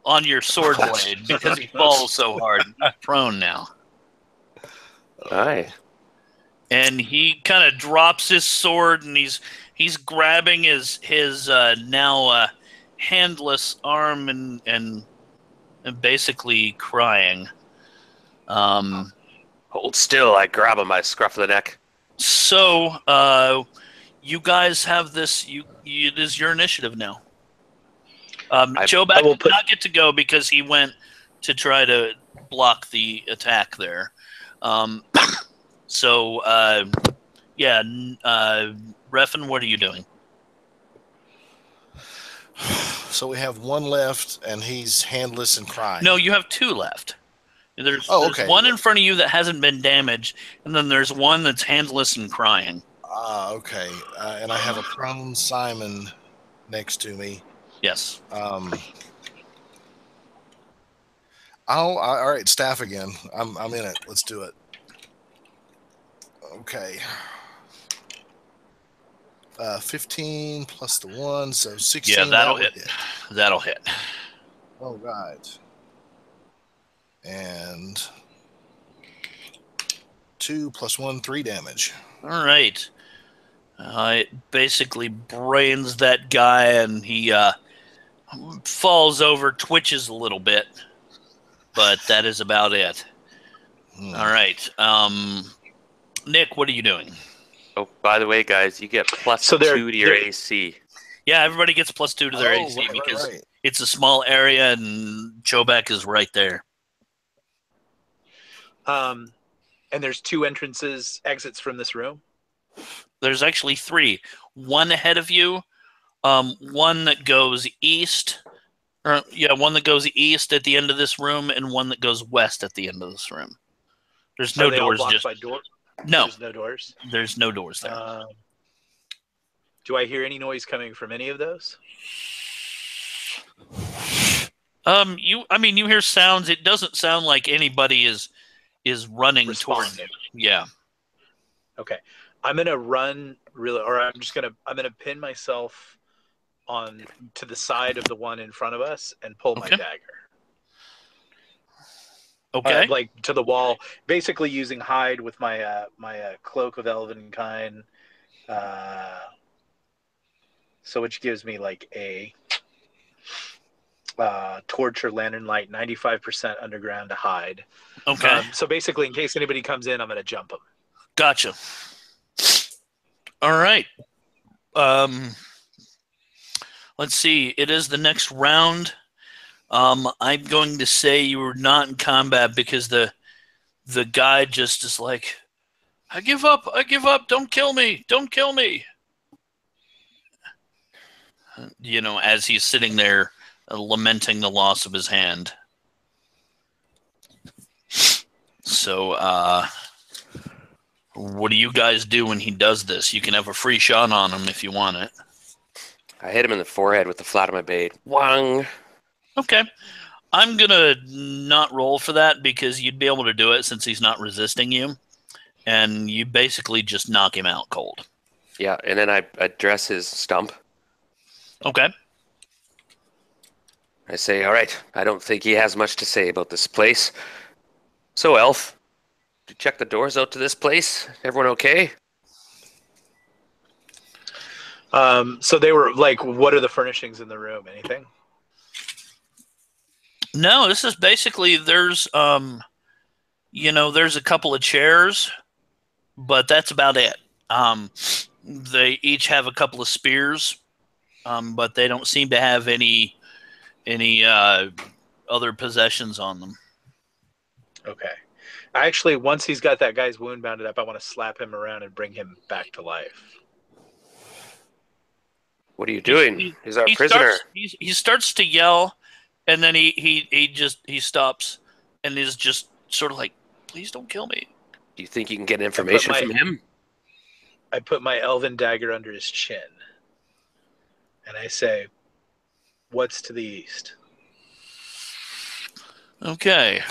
on your sword blade because he falls so hard. He's prone now. Aye. And he kind of drops his sword and he's grabbing his now handless arm and basically crying. Hold still. I grab him by the scruff of the neck. So you guys have this. It is your initiative now. Chobak did not get to go because he went to try to block the attack there. So Refin, what are you doing? So we have one left, and he's handless and crying. No, you have two left. There's one in front of you that hasn't been damaged, and then there's one that's handless and crying. Okay. And I have a prone Simon next to me. Yes. All right, staff again. I'm in it. Let's do it. Okay. 15 plus the 1, so 16. Yeah, that'll hit. That'll hit. All right. And 2 plus 1, 3 damage. All right. It basically brains that guy, and he falls over, twitches a little bit, but that is about it. All right. Nick, what are you doing? Oh, by the way, guys, you get plus 2 to your AC. Yeah, everybody gets plus 2 to their AC because it's a small area, and Chobak is right there. And there's 2 exits from this room? There's actually 3. One ahead of you, one that goes east. One that goes east at the end of this room, and one that goes west at the end of this room. There's no doors. Blocked by doors? No. There's no doors? There's no doors there. Do I hear any noise coming from any of those? You hear sounds. It doesn't sound like anybody is running towards it. Yeah. Okay. I'm gonna run I'm gonna pin myself to the side of the one in front of us and pull my dagger. Okay. Like to the wall, basically using hide with my my cloak of elven kind. So which gives me like a torch or lantern light, 95% underground to hide. Okay. So basically, in case anybody comes in, I'm going to jump them. Gotcha. All right. Let's see. It is the next round. I'm going to say you were not in combat because the guy just is like, I give up. Don't kill me. As he's sitting there lamenting the loss of his hand. So, what do you guys do when he does this? You can have a free shot on him if you want it. I hit him in the forehead with the flat of my blade. Wang! Okay. I'm gonna not roll for that because you'd be able to do it since he's not resisting you, and you basically just knock him out cold. Yeah, and then I address his stump. Okay. I say, all right, I don't think he has much to say about this place. So, Elf, did you check the doors out to this place? Everyone okay? So they were like, what are the furnishings in the room? Anything? No, this is basically there's there's a couple of chairs, but that's about it. They each have a couple of spears, but they don't seem to have any other possessions on them. Okay. Actually, once he's got that guy's wound bounded up, I want to slap him around and bring him back to life. What are you doing? He's our prisoner. He starts to yell, and then he stops and is just sort of like, "Please don't kill me." Do you think you can get information from him? I put my elven dagger under his chin, and I say, "What's to the east?" Okay,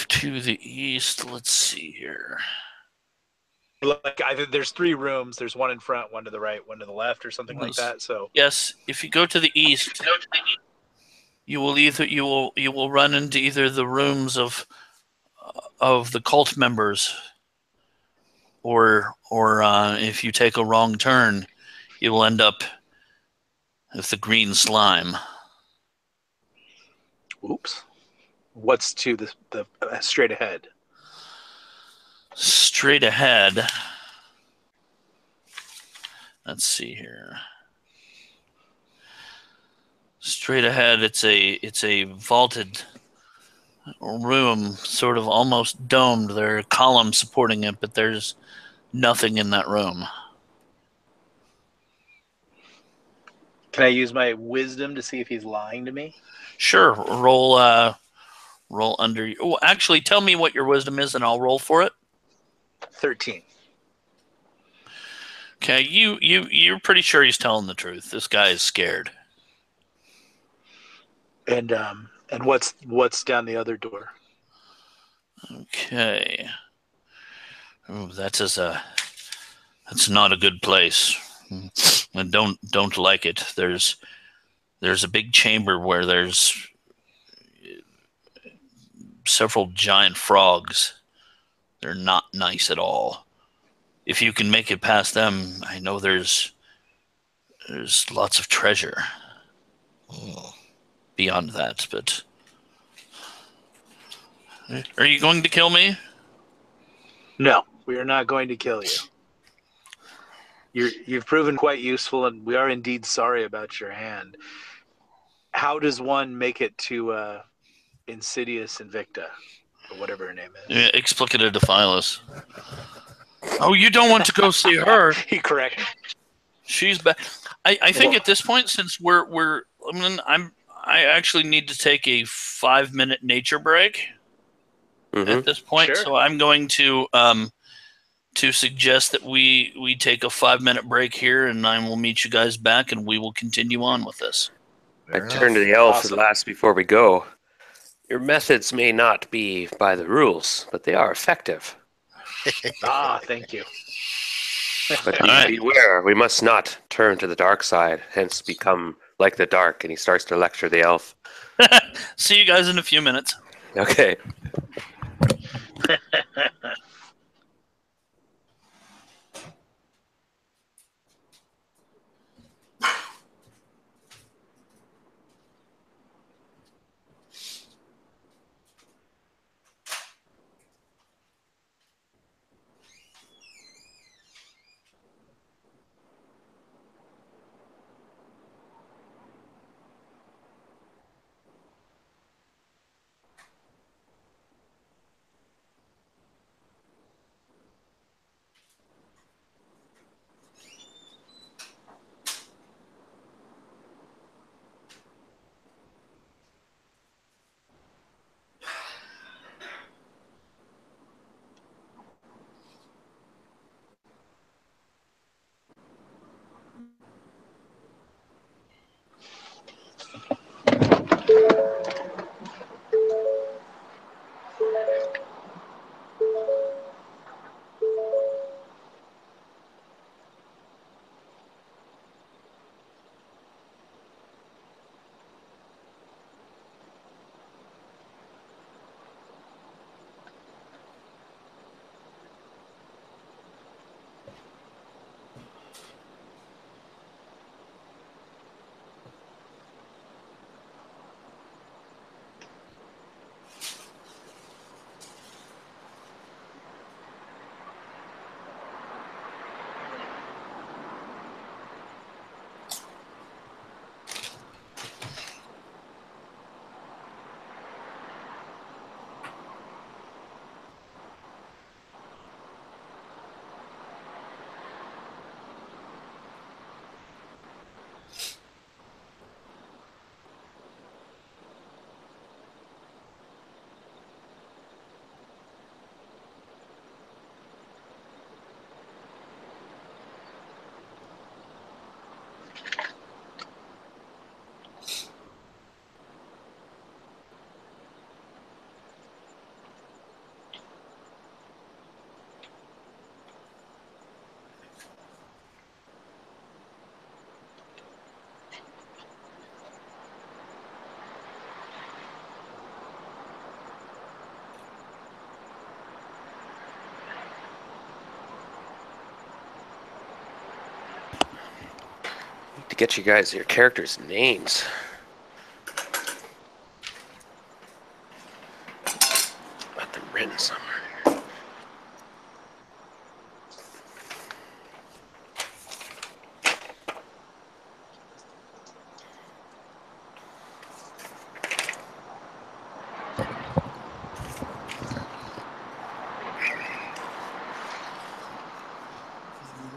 to the east. Let's see here. Like either there's 3 rooms. There's one in front, one to the right, one to the left, or something like that. So yes, if you go to the east, you will run into either the rooms of the cult members, or if you take a wrong turn, you will end up with the green slime. Oops. What's to the straight ahead? Straight ahead. Let's see here. Straight ahead, it's a vaulted room, sort of almost domed. There are columns supporting it, but there's nothing in that room. Can I use my wisdom to see if he's lying to me? Sure. Roll under. Oh, actually, tell me what your wisdom is, and I'll roll for it. 13. Okay, you're pretty sure he's telling the truth. This guy is scared. And what's down the other door? Okay. Oh, that's not a good place. I don't like it. There's a big chamber where there's several giant frogs. They're not nice at all. If you can make it past them, I know there's lots of treasure beyond that, but are you going to kill me? No, we are not going to kill you. You've proven quite useful, and we are indeed sorry about your hand. How does one make it to Insidious Invicta, or whatever her name is? Explicita Defilus. Oh, you don't want to go see her. He corrected. She's back. I think at this point, since I actually need to take a 5-minute nature break at this point. Sure. So I'm going to suggest that we take a 5-minute break here, and I will meet you guys back, and we will continue on with this. I turn to the elf at last before we go. Your methods may not be by the rules, but they are effective. Thank you. But beware, we must not turn to the dark side, hence become like the dark. And he starts to lecture the elf. See you guys in a few minutes. Okay. to get you guys your characters' names. Got them written somewhere.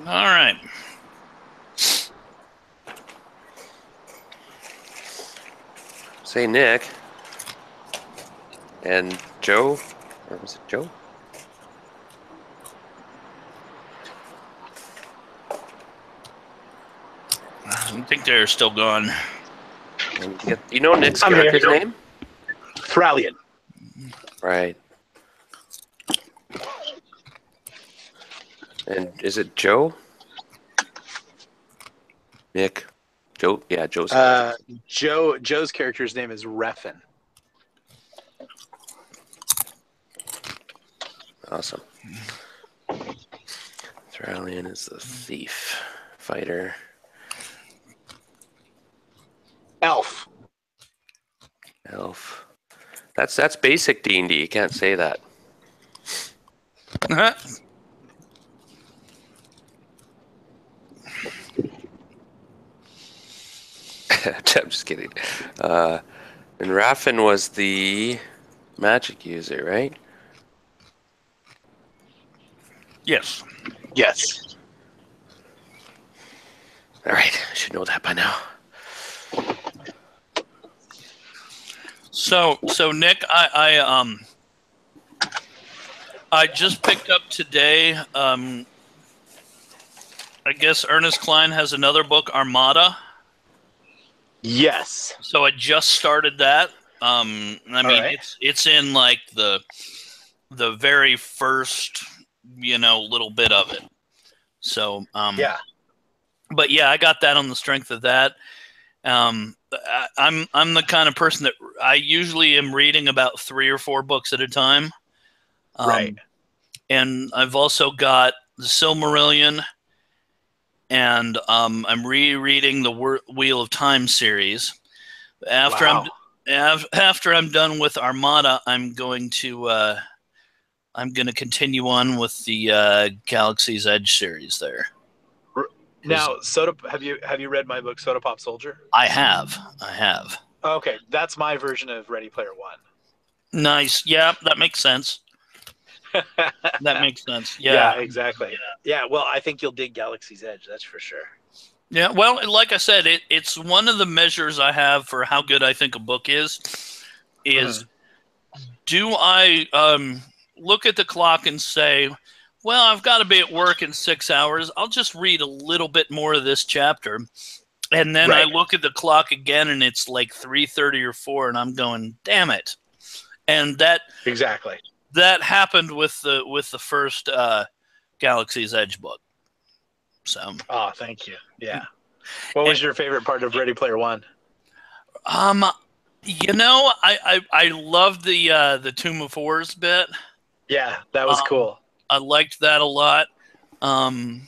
All right. Say Nick and Joe, or was it Joe? I think they're still gone. And you know Nick's I'm here. character's name? Thralian. Right. And is it Joe? Nick? Joe? Yeah, Joe's character. Joe's character's name is Refin. Awesome. Thralian is the thief, fighter. Elf. Elf. That's basic D&D. You can't say that. I'm just kidding. And Raffin was the magic user, right? Yes. Yes. All right. I should know that by now. So Nick, I just picked up today. I guess Ernest Cline has another book, Armada. Yes. So I just started that. I mean, right. it's in like the very first, little bit of it. So Yeah. But yeah, I got that on the strength of that. I'm the kind of person that I usually am reading about 3 or 4 books at a time. Right. And I've also got the Silmarillion, and I'm rereading the Wheel of Time series. After I'm done with Armada, I'm going to continue on with the Galaxy's Edge series there. Now, have you read my book, Soda Pop Soldier? I have. Okay, that's my version of Ready Player One. Nice. Yeah, that makes sense. That makes sense. Yeah, exactly. Yeah, well, I think you'll dig Galaxy's Edge, that's for sure. Yeah, well, like I said, it's one of the measures I have for how good I think a book is do I look at the clock and say, well, I've got to be at work in 6 hours. I'll just read a little bit more of this chapter. And then I look at the clock again and it's like 3:30 or 4 and I'm going, damn it. And that happened with the first Galaxy's Edge book. So. Oh, thank you. Yeah. What was your favorite part of Ready Player One? I loved the Tomb of Horrors bit. Yeah, that was cool. I liked that a lot. That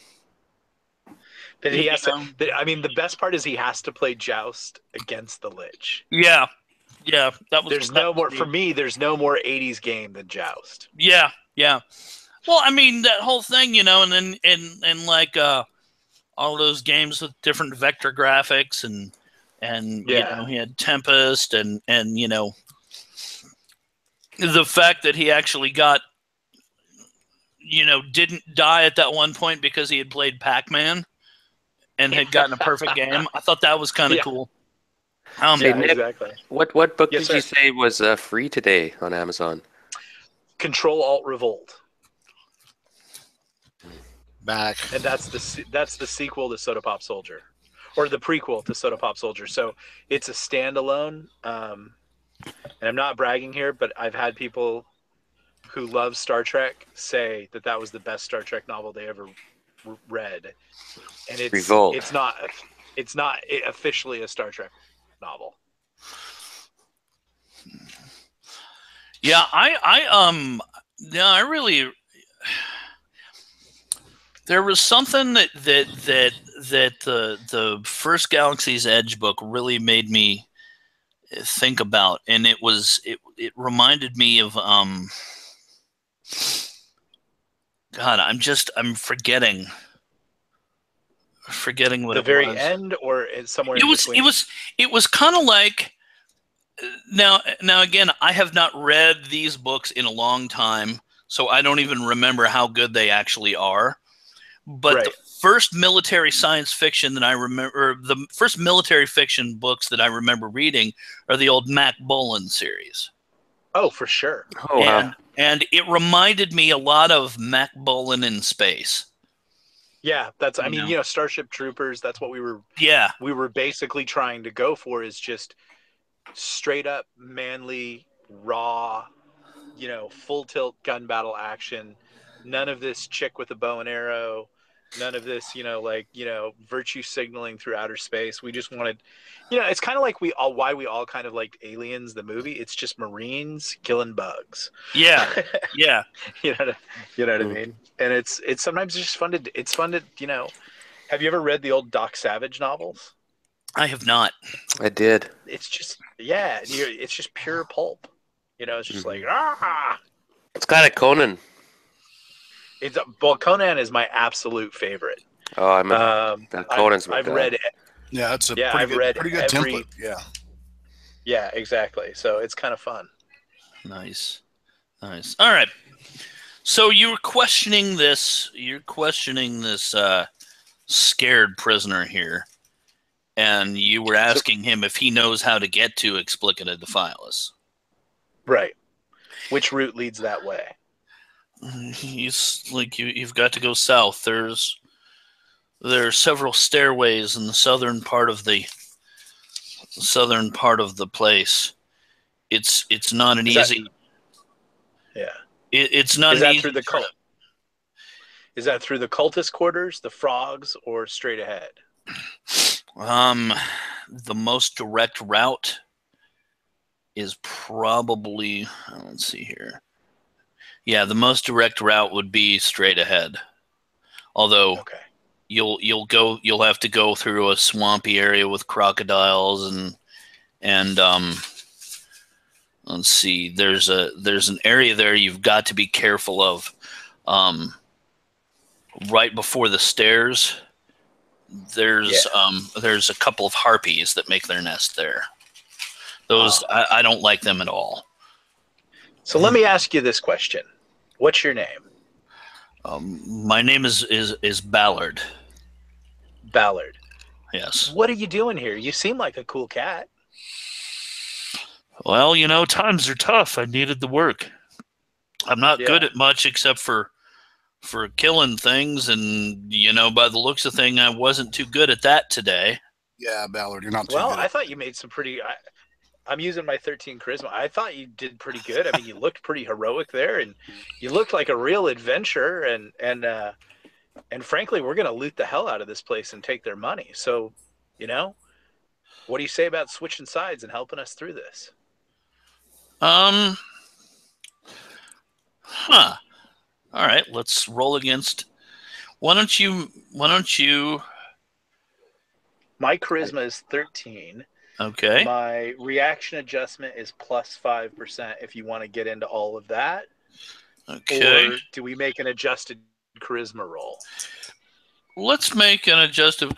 he has to. The best part is he has to play Joust against the Lich. Yeah, that was. There's no more for me. There's no more '80s game than Joust. Yeah. Well, I mean that whole thing, and then like all those games with different vector graphics and he had Tempest and the fact that he actually got. Didn't die at that one point because he had played Pac-Man and had gotten a perfect game. I thought that was kind of cool. Nick, exactly. What book did you say was free today on Amazon? Control Alt Revolt. Back. And that's the sequel to Soda Pop Soldier, or the prequel to Soda Pop Soldier. So it's a standalone. And I'm not bragging here, but I've had people who love Star Trek say that was the best Star Trek novel they ever read, and it's not officially a Star Trek novel. Yeah, I really There was something that the first Galaxy's Edge book really made me think about, and it reminded me of God, I'm forgetting what The it very was. end, or it's somewhere in between? It was kind of like now again, I have not read these books in a long time, so I don't even remember how good they actually are. But Right. the first military science fiction that I remember, or the first military fiction books that I remember reading, are the old Mac Bolan series. Oh, for sure. Oh, wow. And it reminded me a lot of Mac Bolan in space. Yeah, that's. I You mean, know? Starship Troopers. That's what we were Yeah, basically trying to go for, is just straight up manly, raw, full tilt gun battle action. None of this chick with a bow and arrow. None of this, virtue signaling through outer space. We just wanted, it's kind of like why we all kind of liked Aliens, the movie. It's just Marines killing bugs. yeah, yeah. you know what I mean? And it's sometimes just fun to. Have you ever read the old Doc Savage novels? I have not. I did. It's just it's just pure pulp. It's just like It's kind of Conan. Conan is my absolute favorite. Oh, Conan's my I've guy. read it. Yeah, it's a I've read pretty good template. Yeah. Yeah, exactly. So it's kind of fun. Nice. All right. So you're questioning this scared prisoner here, and you were asking him if he knows how to get to Explicita Defilus. Right. Which route leads that way? He's like, you've got to go south. There are several stairways in the southern part of the place. It's not an easy. Yeah. It's not. Is that through the cult? Is that through the cultist quarters, the frogs, or straight ahead? The most direct route is probably. Let's see here. Yeah, the most direct route would be straight ahead. Although you'll have to go through a swampy area with crocodiles and let's see. There's an area there you've got to be careful of. Right before the stairs, there's a couple of harpies that make their nest there. Those I don't like them at all. So let me ask you this question. What's your name? My name is Ballard. Ballard. Yes. What are you doing here? You seem like a cool cat. Well, times are tough. I needed the work. I'm not good at much except for killing things, and by the looks of things, I wasn't too good at that today. Yeah, Ballard, you're not too Well, good. I thought you made some pretty. I'm using my 13 charisma. I thought you did pretty good. I mean, you looked pretty heroic there, and you looked like a real adventurer. And frankly, we're gonna loot the hell out of this place and take their money. So, what do you say about switching sides and helping us through this? All right, let's roll against. Why don't you? My charisma is 13. Okay. My reaction adjustment is plus 5% if you want to get into all of that. Okay. Or do we make an adjusted charisma roll? Let's make an adjusted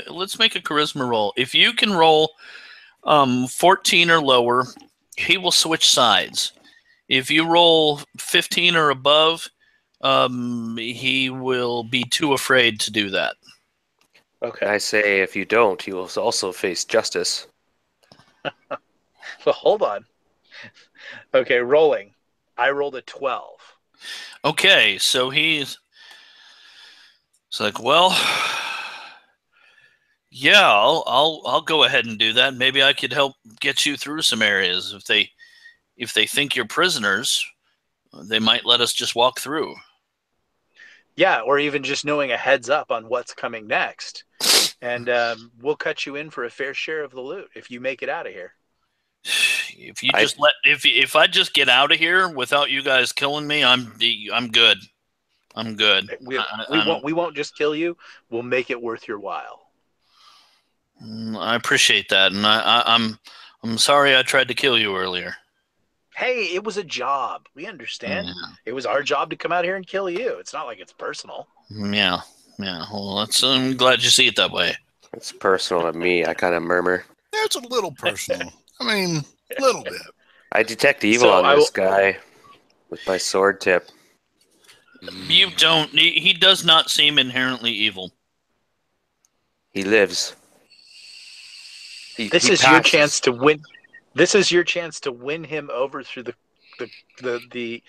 let's make a charisma roll. If you can roll 14 or lower, he will switch sides. If you roll 15 or above, he will be too afraid to do that. Okay. I say if you don't, you will also face justice. Well, hold on. Okay, rolling. I rolled a 12. Okay, so it's like, well, yeah, I'll go ahead and do that. Maybe I could help get you through some areas. If they think you're prisoners, they might let us just walk through. Yeah, or even just knowing a heads up on what's coming next. And we'll cut you in for a fair share of the loot if you make it out of here. If I just get out of here without you guys killing me, I'm good. I'm good. We won't just kill you. We'll make it worth your while. I appreciate that, and I'm sorry I tried to kill you earlier. Hey, it was a job. We understand. Yeah. It was our job to come out here and kill you. It's not like it's personal. Yeah. Well, I'm glad you see it that way. It's personal to me. I kind of murmur. It's a little personal. I mean, a little bit. I detect evil on this guy with my sword tip. You don't. He does not seem inherently evil. He lives. This is your chance to win. This is your chance to win him over through the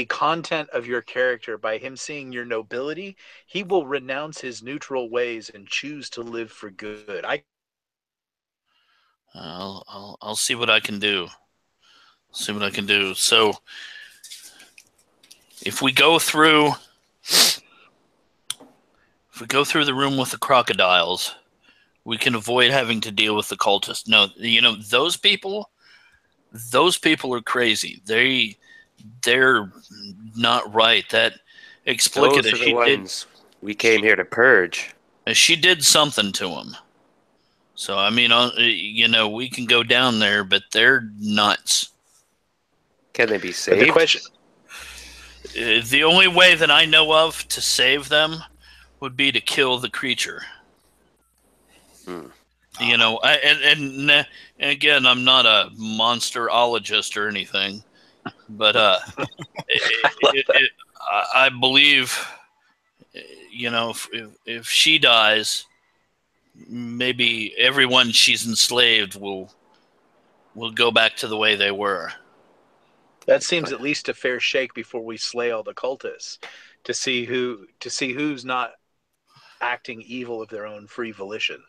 content of your character. By him seeing your nobility, he will renounce his neutral ways and choose to live for good. I'll see what I can do. So, if we go through the room with the crocodiles, we can avoid having to deal with the cultists. No, those people are crazy. They're not right. That Explicita, those are the ones we came here to purge. She did something to them. So I mean, we can go down there, but they're nuts. Can they be saved? The question. The only way that I know of to save them would be to kill the creature. And again, I'm not a monsterologist or anything, but I believe, if she dies, maybe everyone she's enslaved will go back to the way they were. That seems at least a fair shake before we slay all the cultists, to see who's not acting evil of their own free volition.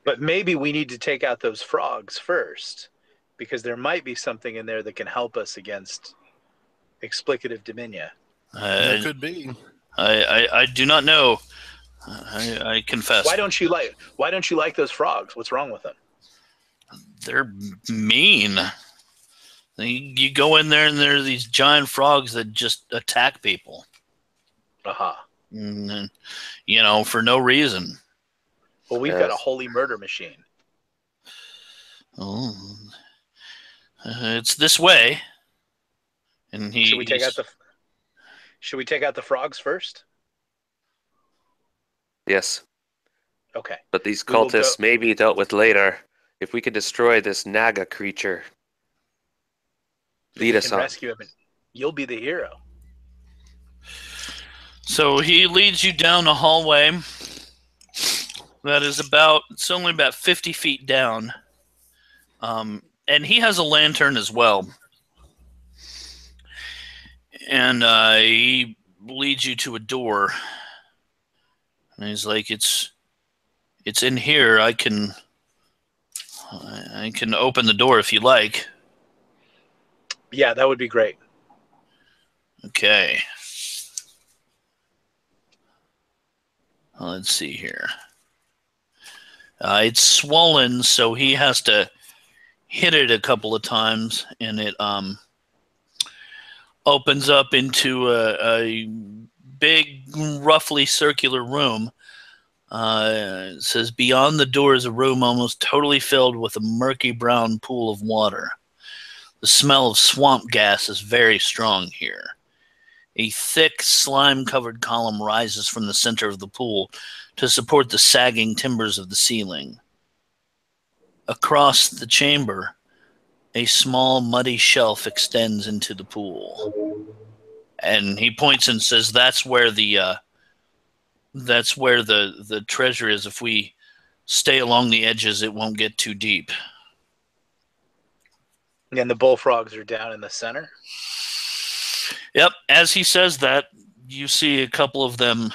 But maybe we need to take out those frogs first, because there might be something in there that can help us against explicative Dominia. There could be. I do not know. I confess. Why don't you like those frogs? What's wrong with them? They're mean. You go in there and there are these giant frogs that just attack people. And, for no reason. Well, we've got a holy murder machine. Oh, it's this way. And Should we take out the frogs first? Yes. Okay. But these cultists may be dealt with later. If we could destroy this Naga creature, lead us on. Rescue him. You'll be the hero. So he leads you down a hallway that is it's only about 50 feet down. And he has a lantern as well. And he leads you to a door. And he's like, it's in here. I can open the door if you like. Yeah, that would be great. Okay. Let's see here. It's swollen, so he has to hit it a couple of times, and it opens up into a big, roughly circular room. It says, beyond the door is a room almost totally filled with a murky brown pool of water. The smell of swamp gas is very strong here. A thick, slime-covered column rises from the center of the pool to support the sagging timbers of the ceiling. Across the chamber, a small, muddy shelf extends into the pool. And he points and says, that's where the treasure is. If we stay along the edges, it won't get too deep. And the bullfrogs are down in the center? Yep. As he says that, you see a couple of them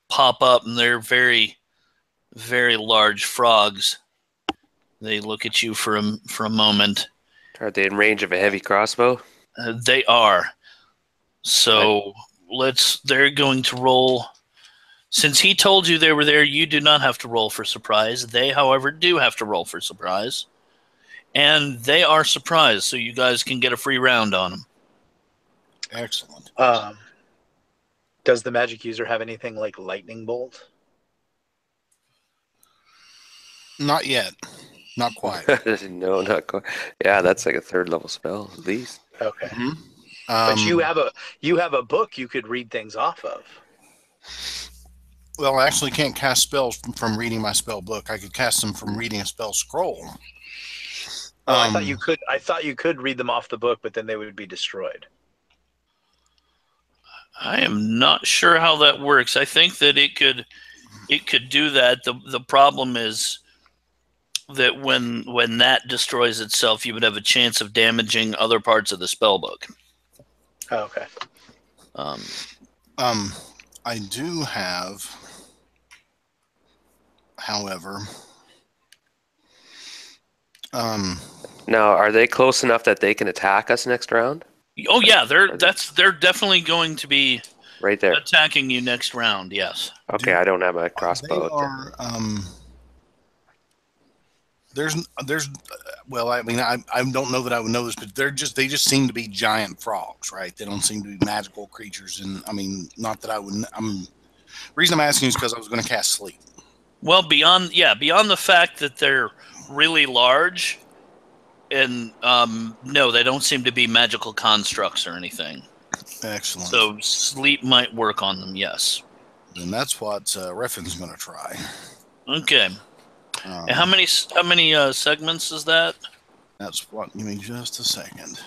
pop up, and they're very, very large frogs. They look at you for a moment. Are they in range of a heavy crossbow? They are. So they're going to roll. Since he told you they were there, you do not have to roll for surprise. They, however, do have to roll for surprise. And they are surprised, so you guys can get a free round on them. Excellent. Does the magic user have anything like lightning bolt? Not yet. Not quite. No, not quite. Yeah, that's like a 3rd level spell at least. Okay. Mm-hmm. But you have a book you could read things off of. Well, I actually can't cast spells from reading my spell book. I could cast them from reading a spell scroll. Oh, I thought you could. I thought you could read them off the book, but then they would be destroyed. I am not sure how that works. I think that it could do that. The problem is that when that destroys itself, you would have a chance of damaging other parts of the spell book. Oh, okay. I do have, however, now, are they close enough that they can attack us next round? Oh yeah, they're definitely going to be right there attacking you next round. Yes. Okay, I don't have a crossbow. They are. There's. Well, I mean, I don't know that I would know this, but they just seem to be giant frogs, right? They don't seem to be magical creatures, and I mean, not that I would. Reason I'm asking is because I was going to cast sleep. Well, beyond the fact that they're really large, and no, they don't seem to be magical constructs or anything. Excellent. So sleep might work on them. Yes. And that's what Reffin's going to try. Okay. And how many segments is that? That's what. Give me just a second.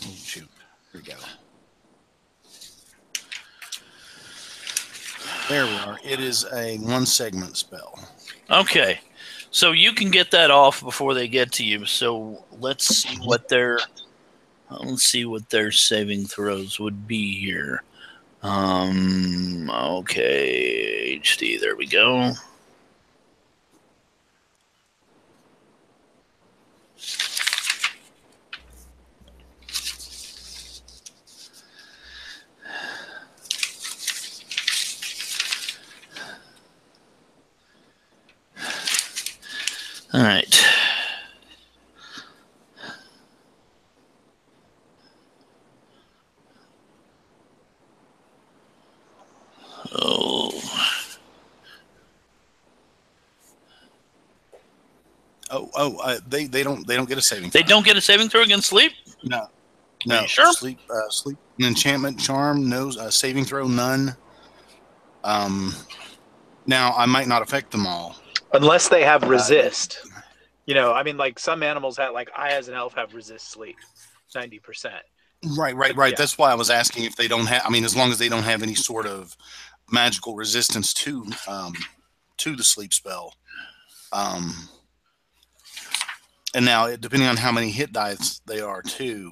Oh, shoot. Here we go. There we are. It is a 1-segment spell. Okay. So you can get that off before they get to you. So let's see what their saving throws would be here. Okay, HD, there we go. All right. They don't get a saving throw. They don't get a saving throw against sleep? No. Are you sure? Sleep an enchantment, charm, no saving throw, none. Now I might not affect them all. Unless they have resist. You know, I mean, like some animals have, like I as an elf have resist sleep, 90%. Right. Yeah. That's why I was asking if they don't have. I mean, as long as they don't have any sort of magical resistance to the sleep spell. And now, depending on how many hit dice they are too.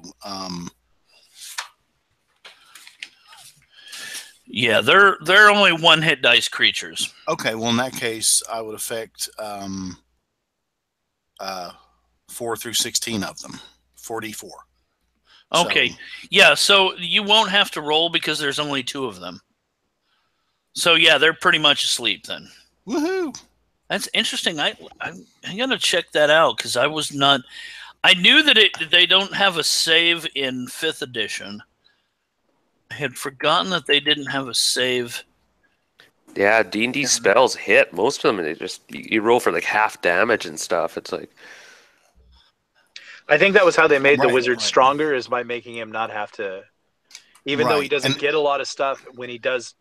Yeah, they're only 1 hit dice creatures. Okay, well in that case, I would affect 4 through 16 of them, 4d4. Okay, so, yeah, so you won't have to roll because there's only 2 of them. So yeah, they're pretty much asleep then. Woohoo! That's interesting. I'm gonna check that out because I was not. I knew that they don't have a save in 5th edition. I had forgotten that they didn't have a save. Yeah, D&D spells hit. Most of them, they just you roll for like half damage and stuff. It's like. I think that was how they made the wizard stronger, is by making him not have to. Even though he doesn't get a lot of stuff, when it does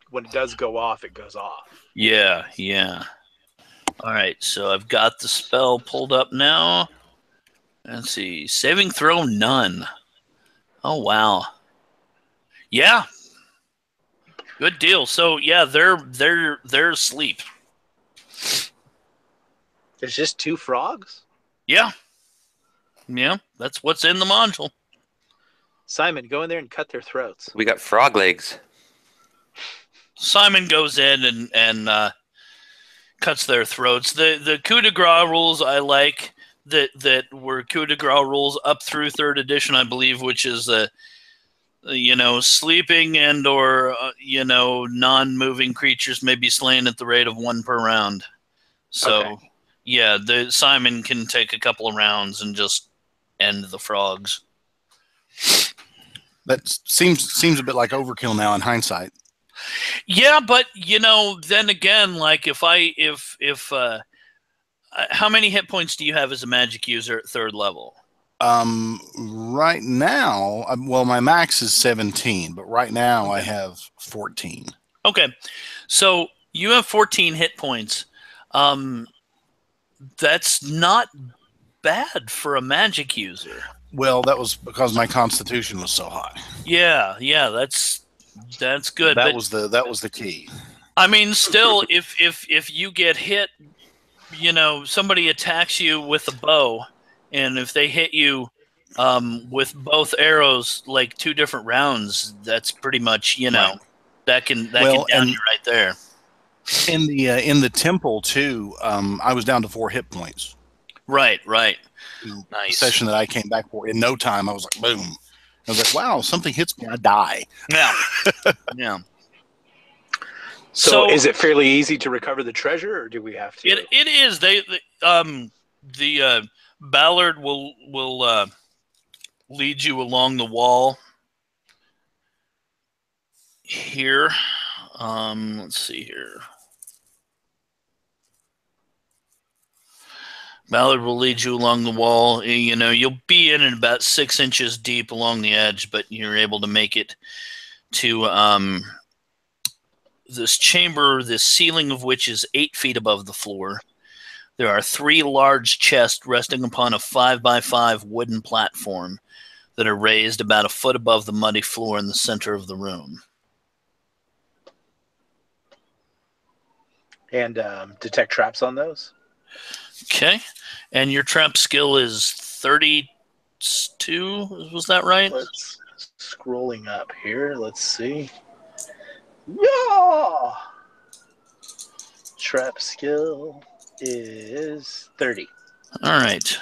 go off, it goes off. Yeah. All right, so I've got the spell pulled up now. Let's see, saving throw none. Oh wow. Yeah. Good deal. So yeah, they're asleep. There's just 2 frogs? Yeah. Yeah, that's what's in the module. Simon, go in there and cut their throats. We got frog legs. Simon goes in and cuts their throats. The coup de grace rules I like that were coup de grace rules up through 3rd edition, I believe, which is sleeping and or non-moving creatures may be slain at the rate of 1 per round. So Yeah, the Simon can take a couple of rounds and just end the frogs. That seems a bit like overkill now in hindsight. Yeah, but then again, like if how many hit points do you have as a magic user at 3rd level? Right now, well, my max is 17, but right now I have 14. Okay, so you have 14 hit points. That's not bad for a magic user. Well, that was because my constitution was so high. Yeah, that's good. That was the key. I mean, still, if you get hit, somebody attacks you with a bow, and if they hit you with both arrows, like 2 different rounds, that's pretty much Right. that can down you right there. In the temple too, I was down to 4 hit points. Right. The Nice. session that I came back for, in no time, I was like, boom. I was like, wow, something hits me, I die. Yeah. Yeah. So is it fairly easy to recover the treasure, or do we have to? It is. The Ballard will lead you along the wall here. Let's see here. Ballard will lead you along the wall. You'll be in about 6 inches deep along the edge, but you're able to make it to this chamber, the ceiling of which is 8 feet above the floor. There are 3 large chests resting upon a 5x5 wooden platform that are raised about a foot above the muddy floor in the center of the room. And detect traps on those? Okay. And your trap skill is 32? Was that right? Let's scrolling up here. Let's see. Yeah! Trap skill is 30. All right.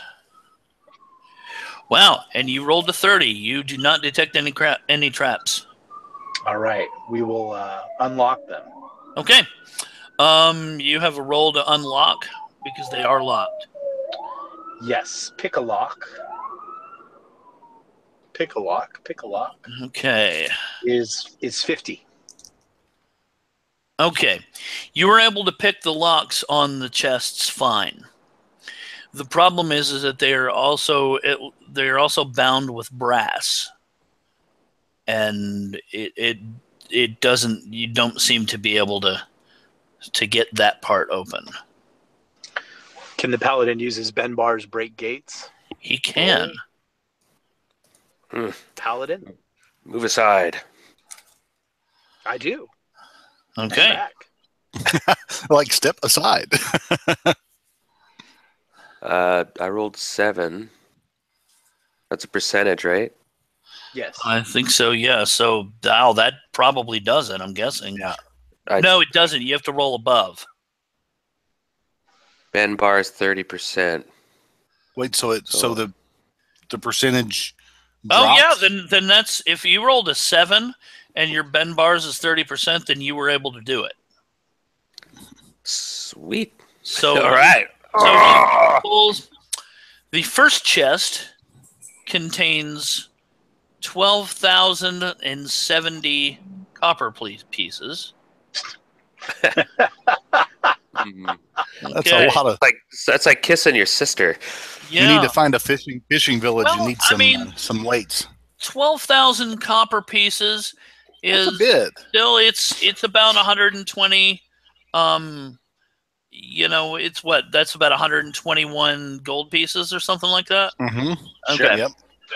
Wow, and you rolled a 30. You do not detect any traps. All right, we will unlock them. Okay. You have a roll to unlock because they are locked. Yes, pick a lock. Pick a lock. Okay. Is 50. Okay. You were able to pick the locks on the chests fine. The problem is that they are also bound with brass. And it doesn't, you don't seem to be able to get that part open. Can the paladin use his Ben bars break gates? He can. Paladin? Move aside. I do. Okay. Like, step aside. I rolled 7. That's a percentage, right? Yes. I think so, yeah. So that probably does it, I'm guessing. Yeah. No, it doesn't. You have to roll above. Ben bars 30%. Wait, so the percentage Oh drops? yeah, then that's, if you rolled a 7 and your Ben bars is 30%, then you were able to do it. Sweet. So All right. So the first chest contains 12,070 copper pieces. That's a lot of. That's like kissing your sister. Yeah. You need to find a fishing village. Well, You need some weights. 12,000 copper pieces is That's a bit. still it's about 120. It's what? That's about 121 gold pieces or something like that. Mm-hmm. Okay. Sure, yep.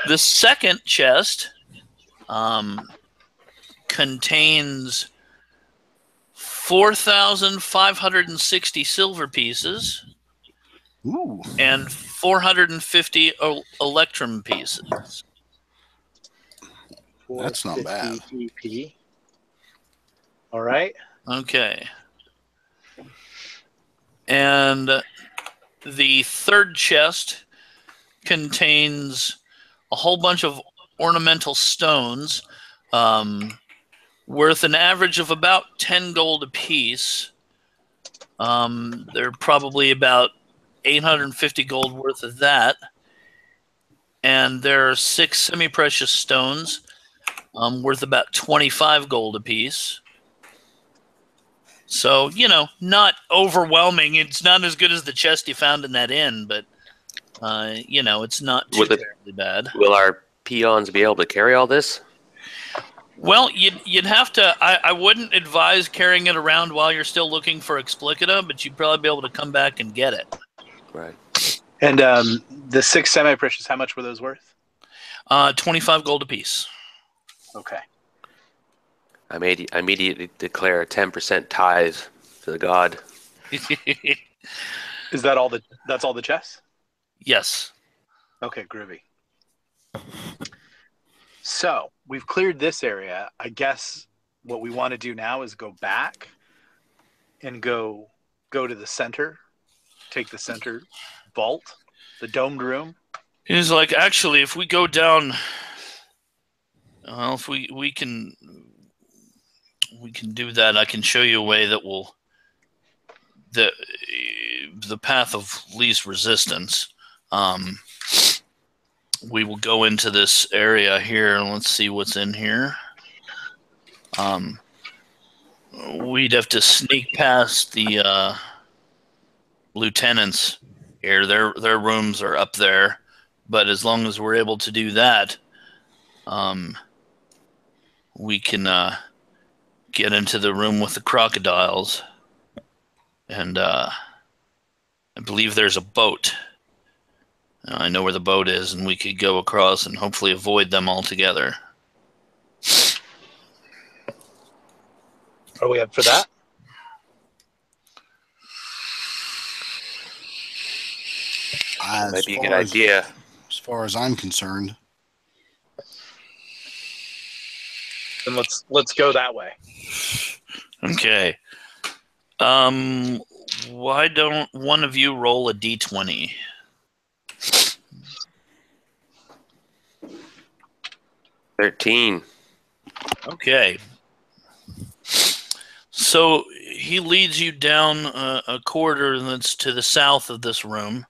The second chest contains 4,560 silver pieces. Ooh. And 450 electrum pieces. That's not bad. EP. All right. Okay. And the third chest contains a whole bunch of ornamental stones worth an average of about 10 gold apiece. They're probably about 850 gold worth of that. And there are 6 semi-precious stones worth about 25 gold apiece. So, not overwhelming. It's not as good as the chest you found in that inn, but, it's not too terribly bad. Will our peons be able to carry all this? Well, you'd have to. I wouldn't advise carrying it around while you're still looking for Explicita, but you'd probably be able to come back and get it. Right. And the 6 semi-precious, how much were those worth? 25 gold apiece. Okay. I immediately declare a 10% tithe to the god. Is that all that's all the chests? Yes. Okay, groovy. So we've cleared this area. I guess what we want to do now is go back and go to the center, take the center vault, the domed room. He's like, actually, if we go down, well, if we can do that. I can show you a way that will the path of least resistance. We will go into this area here, and let's see what's in here. We'd have to sneak past the lieutenants here. Their rooms are up there, but as long as we're able to do that, we can get into the room with the crocodiles. And I believe there's a boat. I know where the boat is, and we could go across and hopefully avoid them altogether. Are we up for that? Might be a good idea. As far as I'm concerned. Then let's go that way. Okay. Why don't one of you roll a d20? $13. Okay. So he leads you down a corridor that's to the south of this room.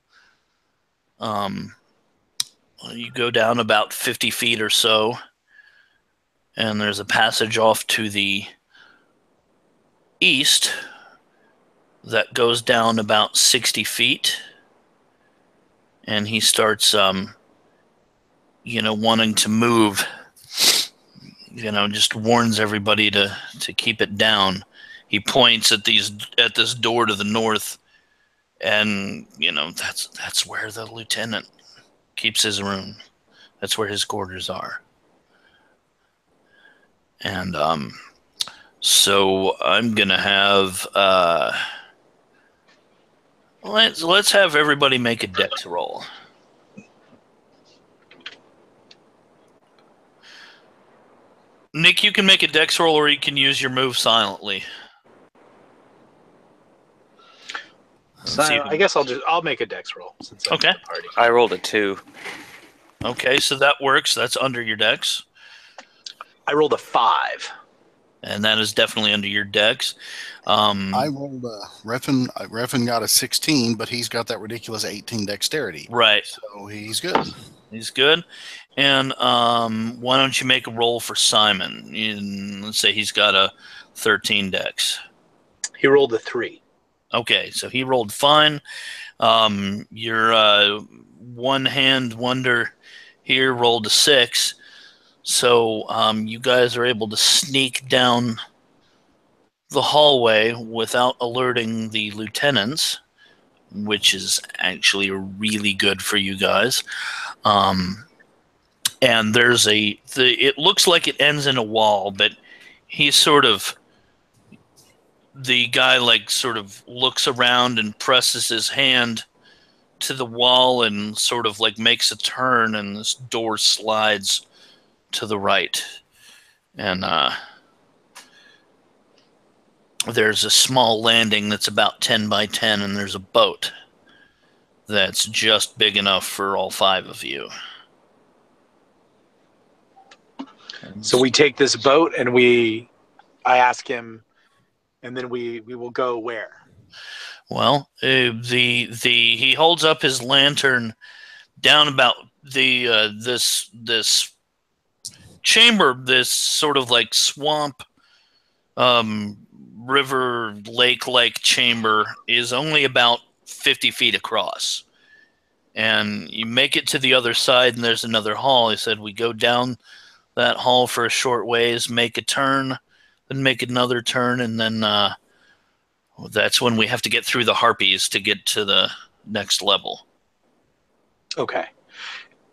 You go down about 50 feet or so, and there's a passage off to the east that goes down about 60 feet. And he starts, wanting to move. Just warns everybody to keep it down. He points at this door to the north, and that's where the lieutenant keeps his room. That's where his quarters are. And so I'm gonna have let's have everybody make a dex roll. Nick, you can make a dex roll, or you can use your move silently. I guess I'll make a dex roll since I'm Okay. in the party. I rolled a 2. Okay, so that works. That's under your dex. I rolled a 5. And that is definitely under your dex. I rolled Refin got a 16, but he's got that ridiculous 18 dexterity. Right. So he's good. He's good. And why don't you make a roll for Simon? Let's say he's got a 13 dex. He rolled a 3. Okay, so he rolled fine. Your one-hand wonder here rolled a 6. So you guys are able to sneak down the hallway without alerting the lieutenants, which is actually really good for you guys. And there's it looks like it ends in a wall, but the guy sort of looks around and presses his hand to the wall and sort of makes a turn, and this door slides to the right. And there's a small landing that's about 10 by 10, and there's a boat that's just big enough for all 5 of you. So we take this boat and I ask him, and then we will go where? Well, he holds up his lantern down about the this chamber, this sort of like swamp, river lake like chamber is only about 50 feet across. And you make it to the other side, and there's another hall. He said, we go down that hall for a short ways, make a turn, then make another turn, and then that's when we have to get through the harpies to get to the next level. Okay.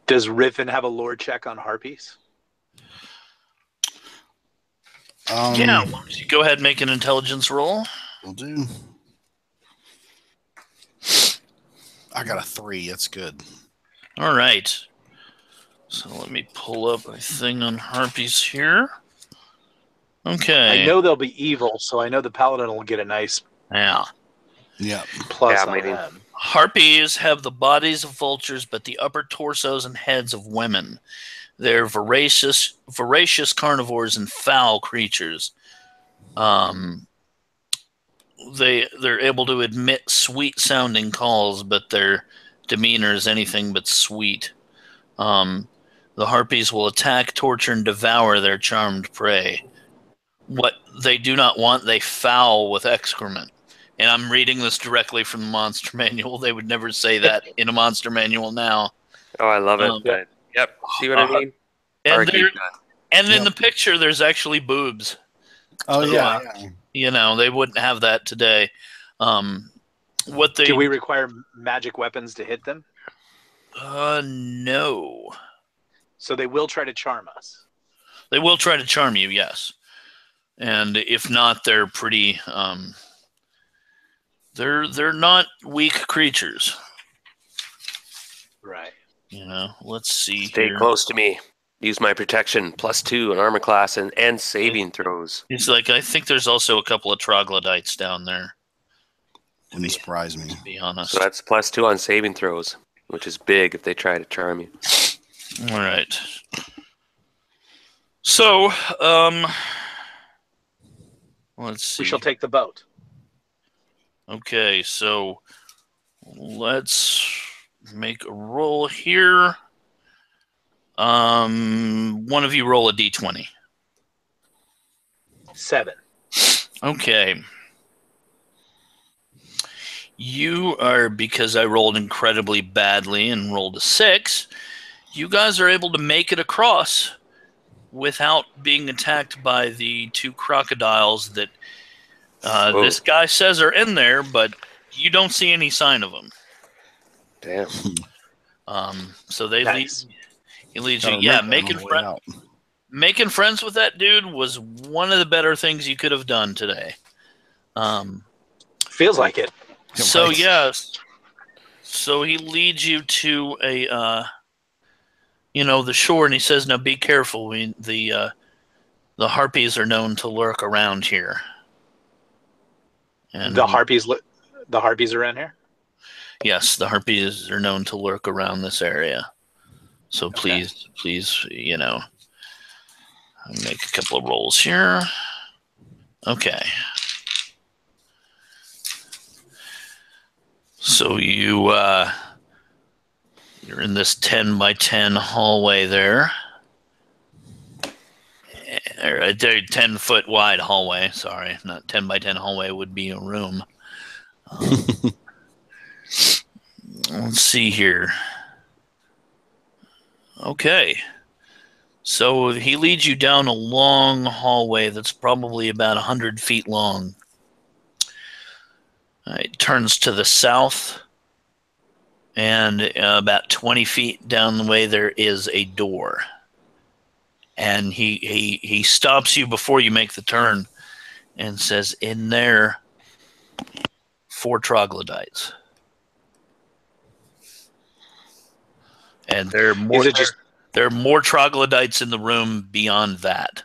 Does Riffin have a lore check on harpies? Yeah, why don't you go ahead and make an intelligence roll? Will do. I got a 3. That's good. All right. So let me pull up a thing on harpies here. Okay. I know they'll be evil, so I know the paladin will get a nice Yeah. plus on maybe. them. Harpies have the bodies of vultures, but the upper torsos and heads of women. They're voracious carnivores and foul creatures. They're able to emit sweet-sounding calls, but their demeanor is anything but sweet. The harpies will attack, torture, and devour their charmed prey. What they do not want, they foul with excrement. And I'm reading this directly from the monster manual. They would never say that in a monster manual now. Oh, I love it. Yep. See what I mean? And in the picture, there's actually boobs. Oh, So, yeah. You know, they wouldn't have that today. Do we require magic weapons to hit them? No. So they will try to charm us. They will try to charm you, yes. And if not, they're pretty... They're not weak creatures. Right. You know, let's see. Stay close to me. Use my protection, +2 on armor class and saving throws. It's like, I think there's also a couple of troglodytes down there. Wouldn't surprise me. To be honest. So that's +2 on saving throws, which is big if they try to charm you. All right. So, let's see. We shall take the boat. Okay, so let's make a roll here. One of you roll a d20. 7. Okay. You are, because I rolled incredibly badly and rolled a 6, you guys are able to make it across without being attacked by the 2 crocodiles that this guy says are in there, but you don't see any sign of them. Damn. So they Nice. he leads you. Yeah, making friends with that dude was one of the better things you could have done today. Feels like it. So yes, so he leads you to a the shore, and he says, "Now be careful. The harpies are known to lurk around here." And The harpies around here? yes, the harpies are known to lurk around this area. So please, make a couple of rolls here. Okay. So you're in this 10 by 10 hallway there. Or a 10-foot wide hallway. Sorry, not 10 by 10 hallway would be a room. Let's see here. Okay. So he leads you down a long hallway that's probably about 100 feet long. It turns to the south, and about 20 feet down the way there is a door. And he stops you before you make the turn and says, in there, 4 troglodytes. And there are more troglodytes in the room beyond that.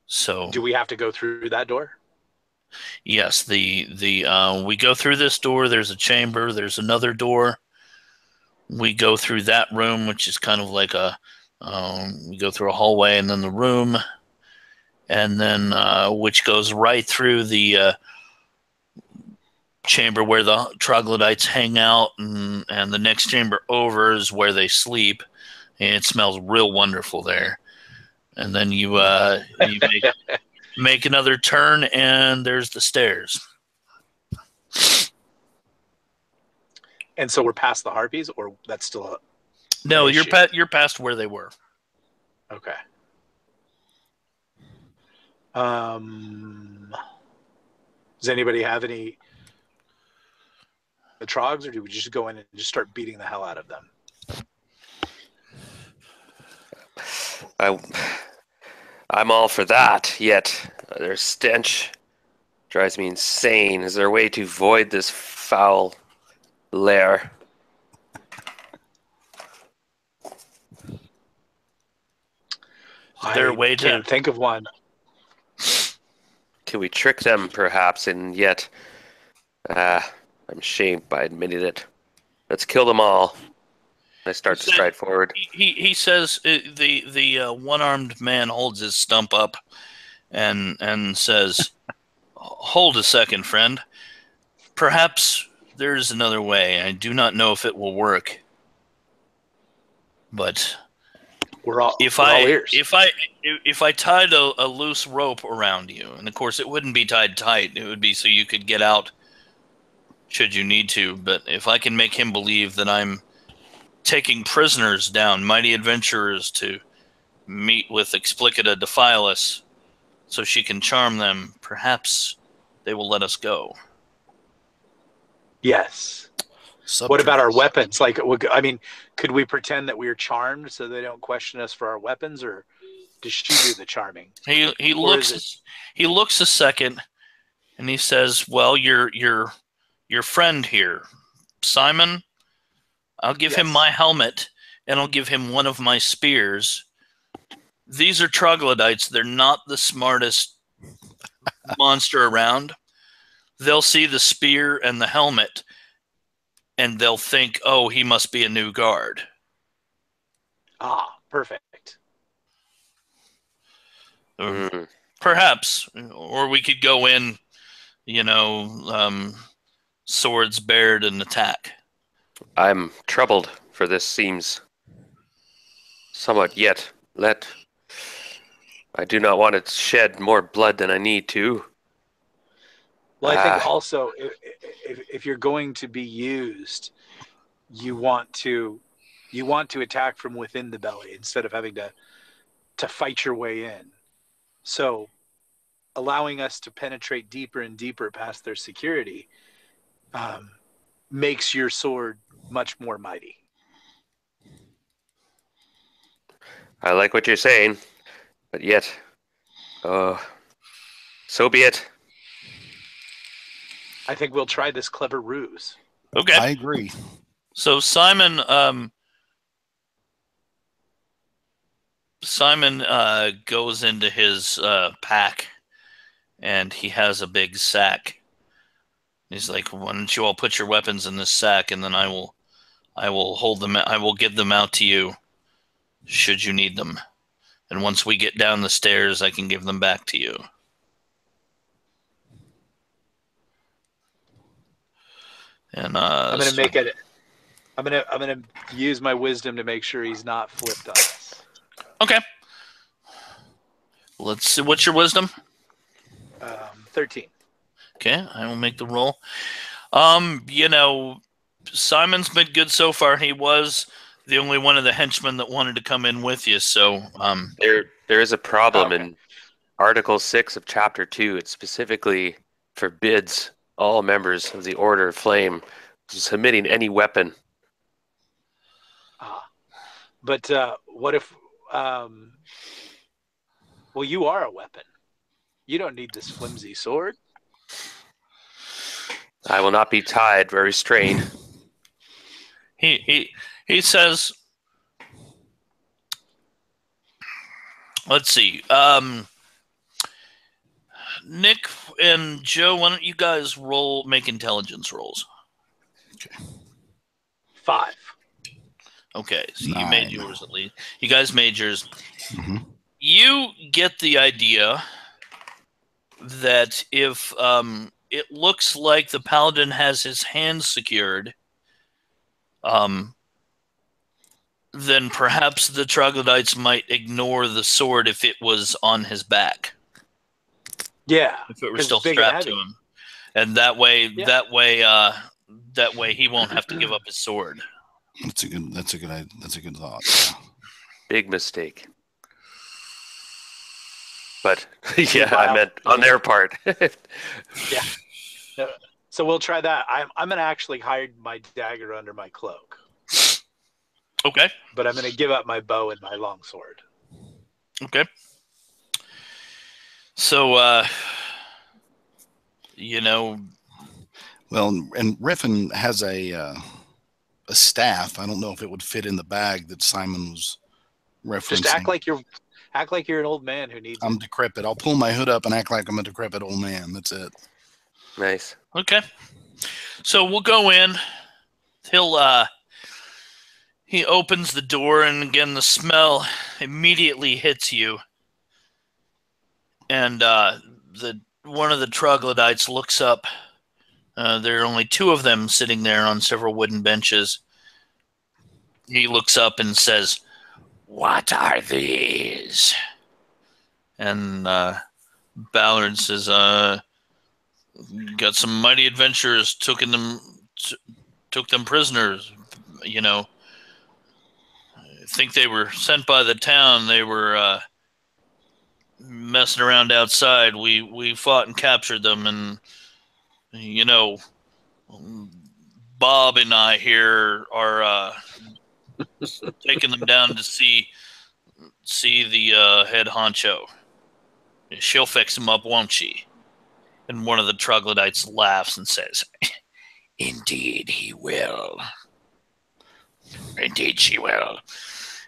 So Do we have to go through that door? yes, we go through this door. There's a chamber. There's another door. We go through that room, which is kind of like we go through a hallway and then the room, and then which goes right through the chamber where the troglodytes hang out, and the next chamber over is where they sleep. And it smells real wonderful there. And then you make another turn, and there's the stairs. And so we're past the harpies, or that's still a... No, you're past where they were. Okay. Does anybody have any the trogs, or do we just go in and just start beating the hell out of them? I'm all for that, yet their stench drives me insane. Is there a way to void this foul lair? Is there a way can't think of one. Can we trick them, perhaps, and yet... I'm ashamed by admitting it. Let's kill them all. I start to stride forward. He says, the one-armed man holds his stump up and says, "Hold a second, friend. Perhaps there's another way. I do not know if it will work. But if I tied a loose rope around you, and of course it wouldn't be tied tight, it would be so you could get out should you need to, but if I can make him believe that I'm taking prisoners down, mighty adventurers, to meet with Explicita Defilus so she can charm them, perhaps they will let us go." Yes. What about our weapons? Like, I mean, could we pretend that we're charmed so they don't question us for our weapons, or does she do the charming? He looks a second, and he says, "Well, your friend here, Simon, I'll give him my helmet, and I'll give him one of my spears. These are troglodytes. They're not the smartest monster around. They'll see the spear and the helmet, and they'll think, oh, he must be a new guard." Ah, perfect. Perhaps. Or we could go in, swords bared and attack. I'm troubled, for this seems somewhat yet. I do not want to shed more blood than I need to. Well, I think also, if you're going to be used, you want to attack from within the belly instead of having to fight your way in. So, allowing us to penetrate deeper and deeper past their security makes your sword much more mighty. I like what you're saying, but yet, so be it. I think we'll try this clever ruse. Okay. I agree. So Simon goes into his pack, and he has a big sack. He's like, "Why don't you all put your weapons in this sack, and then I will hold them. I will give them out to you, should you need them. And once we get down the stairs, I can give them back to you." And I'm gonna use my wisdom to make sure he's not flipped on us. Okay. Let's see. What's your wisdom? 13. Okay, I will make the roll. Simon's been good so far. He was the only one of the henchmen that wanted to come in with you, so there is a problem in Article 6 of Chapter 2. It specifically forbids all members of the Order of Flame submitting any weapon. But what if... well, you are a weapon. You don't need this flimsy sword. I will not be tied or restrained. He says, let's see. Nick and Joe, why don't you guys make intelligence rolls? Okay. 5. Okay, so 9. you made yours at least. You guys made yours. Mm-hmm. You get the idea that if it looks like the paladin has his hands secured. Then perhaps the troglodytes might ignore the sword if it was on his back. Yeah, If it were 'cause still it's big and strapped to heavy. him. And that way Yeah. that way he won't have to give up his sword. That's a good thought. Yeah. Big mistake. But yeah, I meant on their part. Yeah. So we'll try that. I'm gonna actually hide my dagger under my cloak, Okay. but I'm gonna give up my bow and my longsword. Okay. So Well, and Riffin has a staff. I don't know if it would fit in the bag that Simon was referencing. Just act like you're an old man who needs. I'm decrepit. I'll pull my hood up and act like I'm a decrepit old man. That's it. Nice. Okay. So we'll go in. He opens the door, and again the smell immediately hits you. And one of the troglodytes looks up. There are only two of them sitting there on several wooden benches. He looks up and says, "What are these?" And Ballard says, "Got some mighty adventurers took them prisoners. I think they were sent by the town. They were messing around outside. We fought and captured them, and Bob and I here are taking them down to see the head honcho. She'll fix him up, won't she?" And one of the troglodytes laughs and says, "Indeed he will. Indeed she will."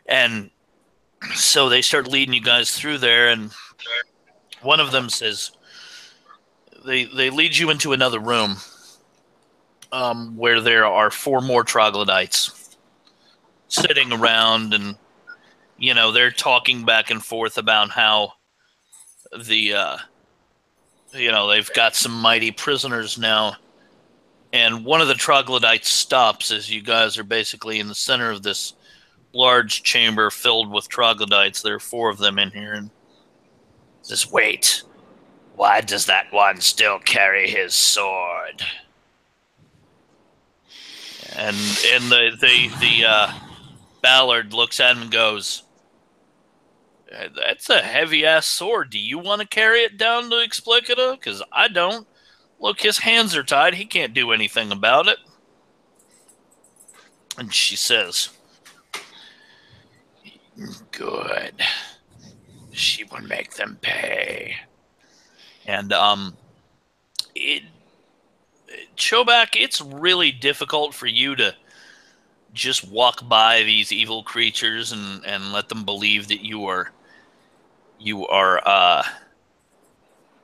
And so they start leading you guys through there, and one of them says, they lead you into another room where there are four more troglodytes sitting around, and they're talking back and forth about how they've got some mighty prisoners now. And one of the troglodytes stops as you guys are basically in the center of this large chamber filled with troglodytes. There are four of them in here, and says, "Wait, why does that one still carry his sword?" And the Ballard looks at him and goes, "That's a heavy-ass sword. Do you want to carry it down to Explicita? Because I don't. Look, his hands are tied. He can't do anything about it." And she says, "Good. She will make them pay." And Chobak, it's really difficult for you to just walk by these evil creatures and let them believe that you are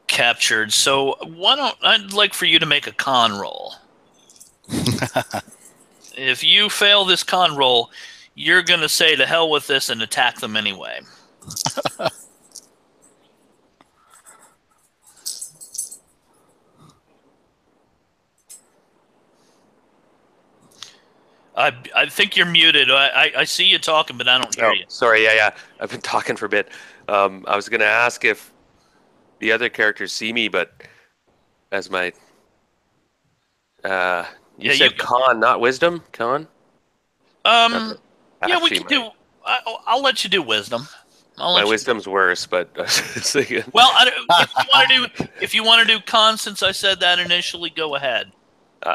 captured. So I'd like for you to make a con roll. If you fail this con roll, you're going to say to hell with this and attack them anyway. I think you're muted. I see you talking, but I don't hear you. Sorry, yeah. I've been talking for a bit. I was going to ask if the other characters see me, but as my... you said con, not wisdom? Con? Yeah, we can do... I'll let you do wisdom. My wisdom's worse, but... Well, if you want to do con, since I said that initially, go ahead.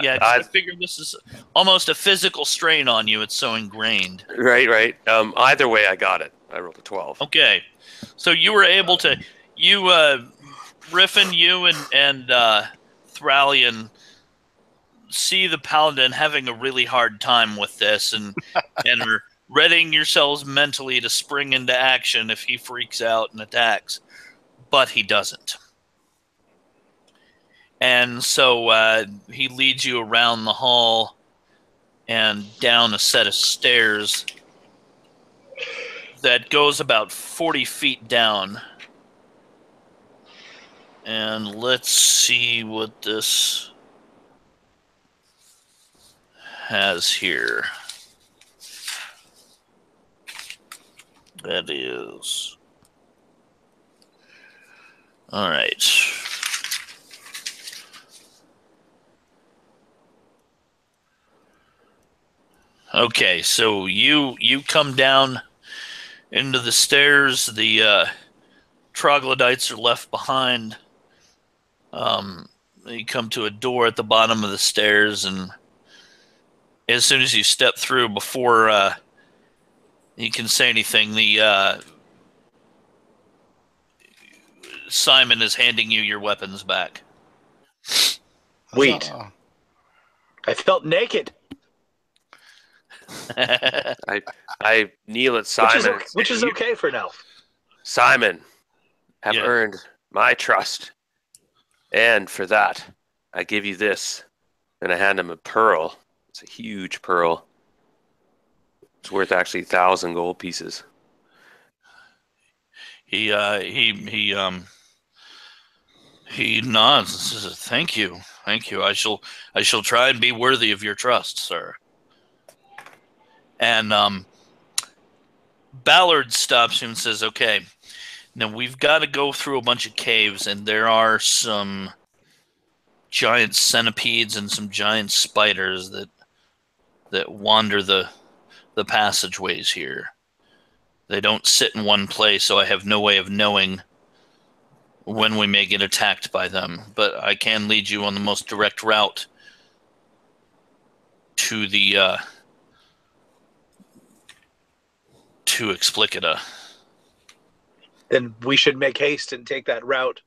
Yeah, I figure this is almost a physical strain on you. It's so ingrained. Right. Either way, I got it. I rolled a 12. Okay. So you were able to... Riffin, you and Thralian see the paladin having a really hard time with this and are readying yourselves mentally to spring into action if he freaks out and attacks. But he doesn't. And so he leads you around the hall and down a set of stairs that goes about 40 feet down. And let's see what this has here. That is... All right. Okay, so you come down into the stairs. The troglodytes are left behind. You come to a door at the bottom of the stairs, and as soon as you step through, before you can say anything, the Simon is handing you your weapons back. Wait. I felt naked. I kneel at Simon. Which is okay for an elf. Simon, have earned my trust. And for that, I give you this. And I hand him a pearl. It's a huge pearl. It's worth actually 1,000 gold pieces. He nods and says, "Thank you. I shall try and be worthy of your trust, sir." And Ballard stops him and says, "Okay, now we've got to go through a bunch of caves, and there are some giant centipedes and some giant spiders that wander the passageways here. They don't sit in one place, so I have no way of knowing when we may get attacked by them. But I can lead you on the most direct route to the to Explicita." Then we should make haste and take that route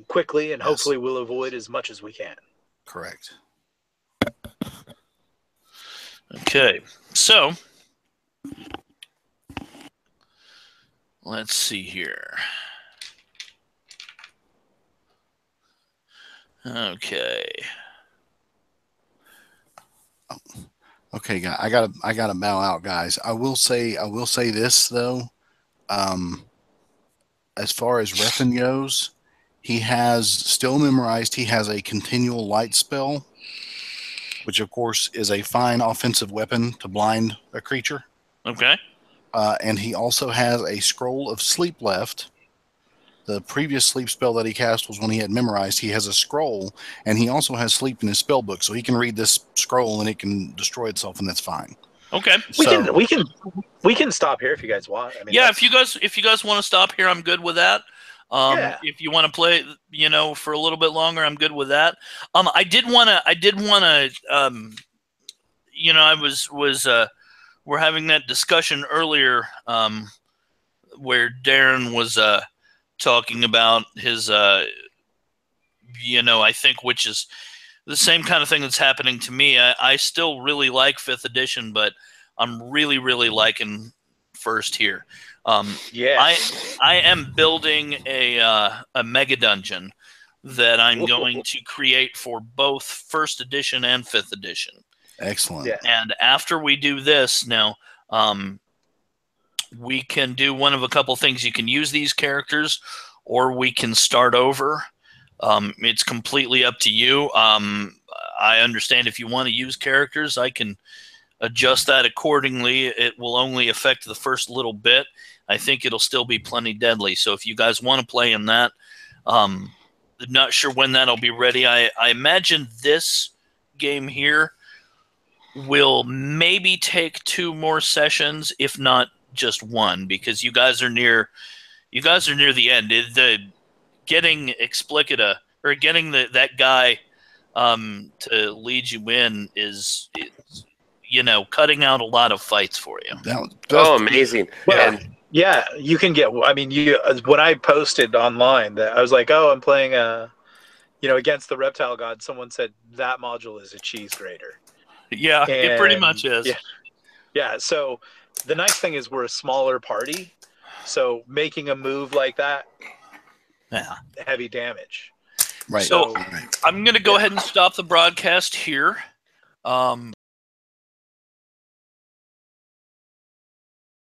quickly, and hopefully we'll avoid as much as we can. Correct. Okay, so let's see here. Okay. Okay, guys. I gotta bow out, guys. I will say this though. As far as Refin goes, he has still memorized. He has a continual light spell, which of course is a fine offensive weapon to blind a creature. Okay. And he also has a scroll of sleep left. The previous sleep spell that he cast was when he had memorized. He has a scroll, and he also has sleep in his spell book, so he can read this scroll and it can destroy itself, and that's fine. Okay. We can stop here if you guys want. I mean, yeah, if you guys want to stop here, I'm good with that. If you want to play, for a little bit longer, I'm good with that. I did want to. We're having that discussion earlier, where Darren was talking about his, I think, which is the same kind of thing that's happening to me. I still really like 5th edition, but I'm really, really liking first here. I am building a mega dungeon that I'm going to create for both 1st edition and 5th edition. Excellent. Yeah. And after we do this, now we can do one of a couple things. You can use these characters, or we can start over. It's completely up to you. I understand if you want to use characters, I can adjust that accordingly. It will only affect the first little bit. I think it'll still be plenty deadly. So if you guys want to play in that, not sure when that'll be ready. I imagine this game here will maybe take 2 more sessions, if not just 1, because you guys are near the end. The getting Explicita, or getting that guy to lead you in is cutting out a lot of fights for you. Amazing. Well, yeah, you can get. I mean, when I posted online that I was like, "Oh, I'm playing against the Reptile God," someone said that module is a cheese grater. Yeah, it pretty much is. Yeah. So the nice thing is we're a smaller party, so making a move like that, heavy damage. Right. So I'm going to go ahead and stop the broadcast here.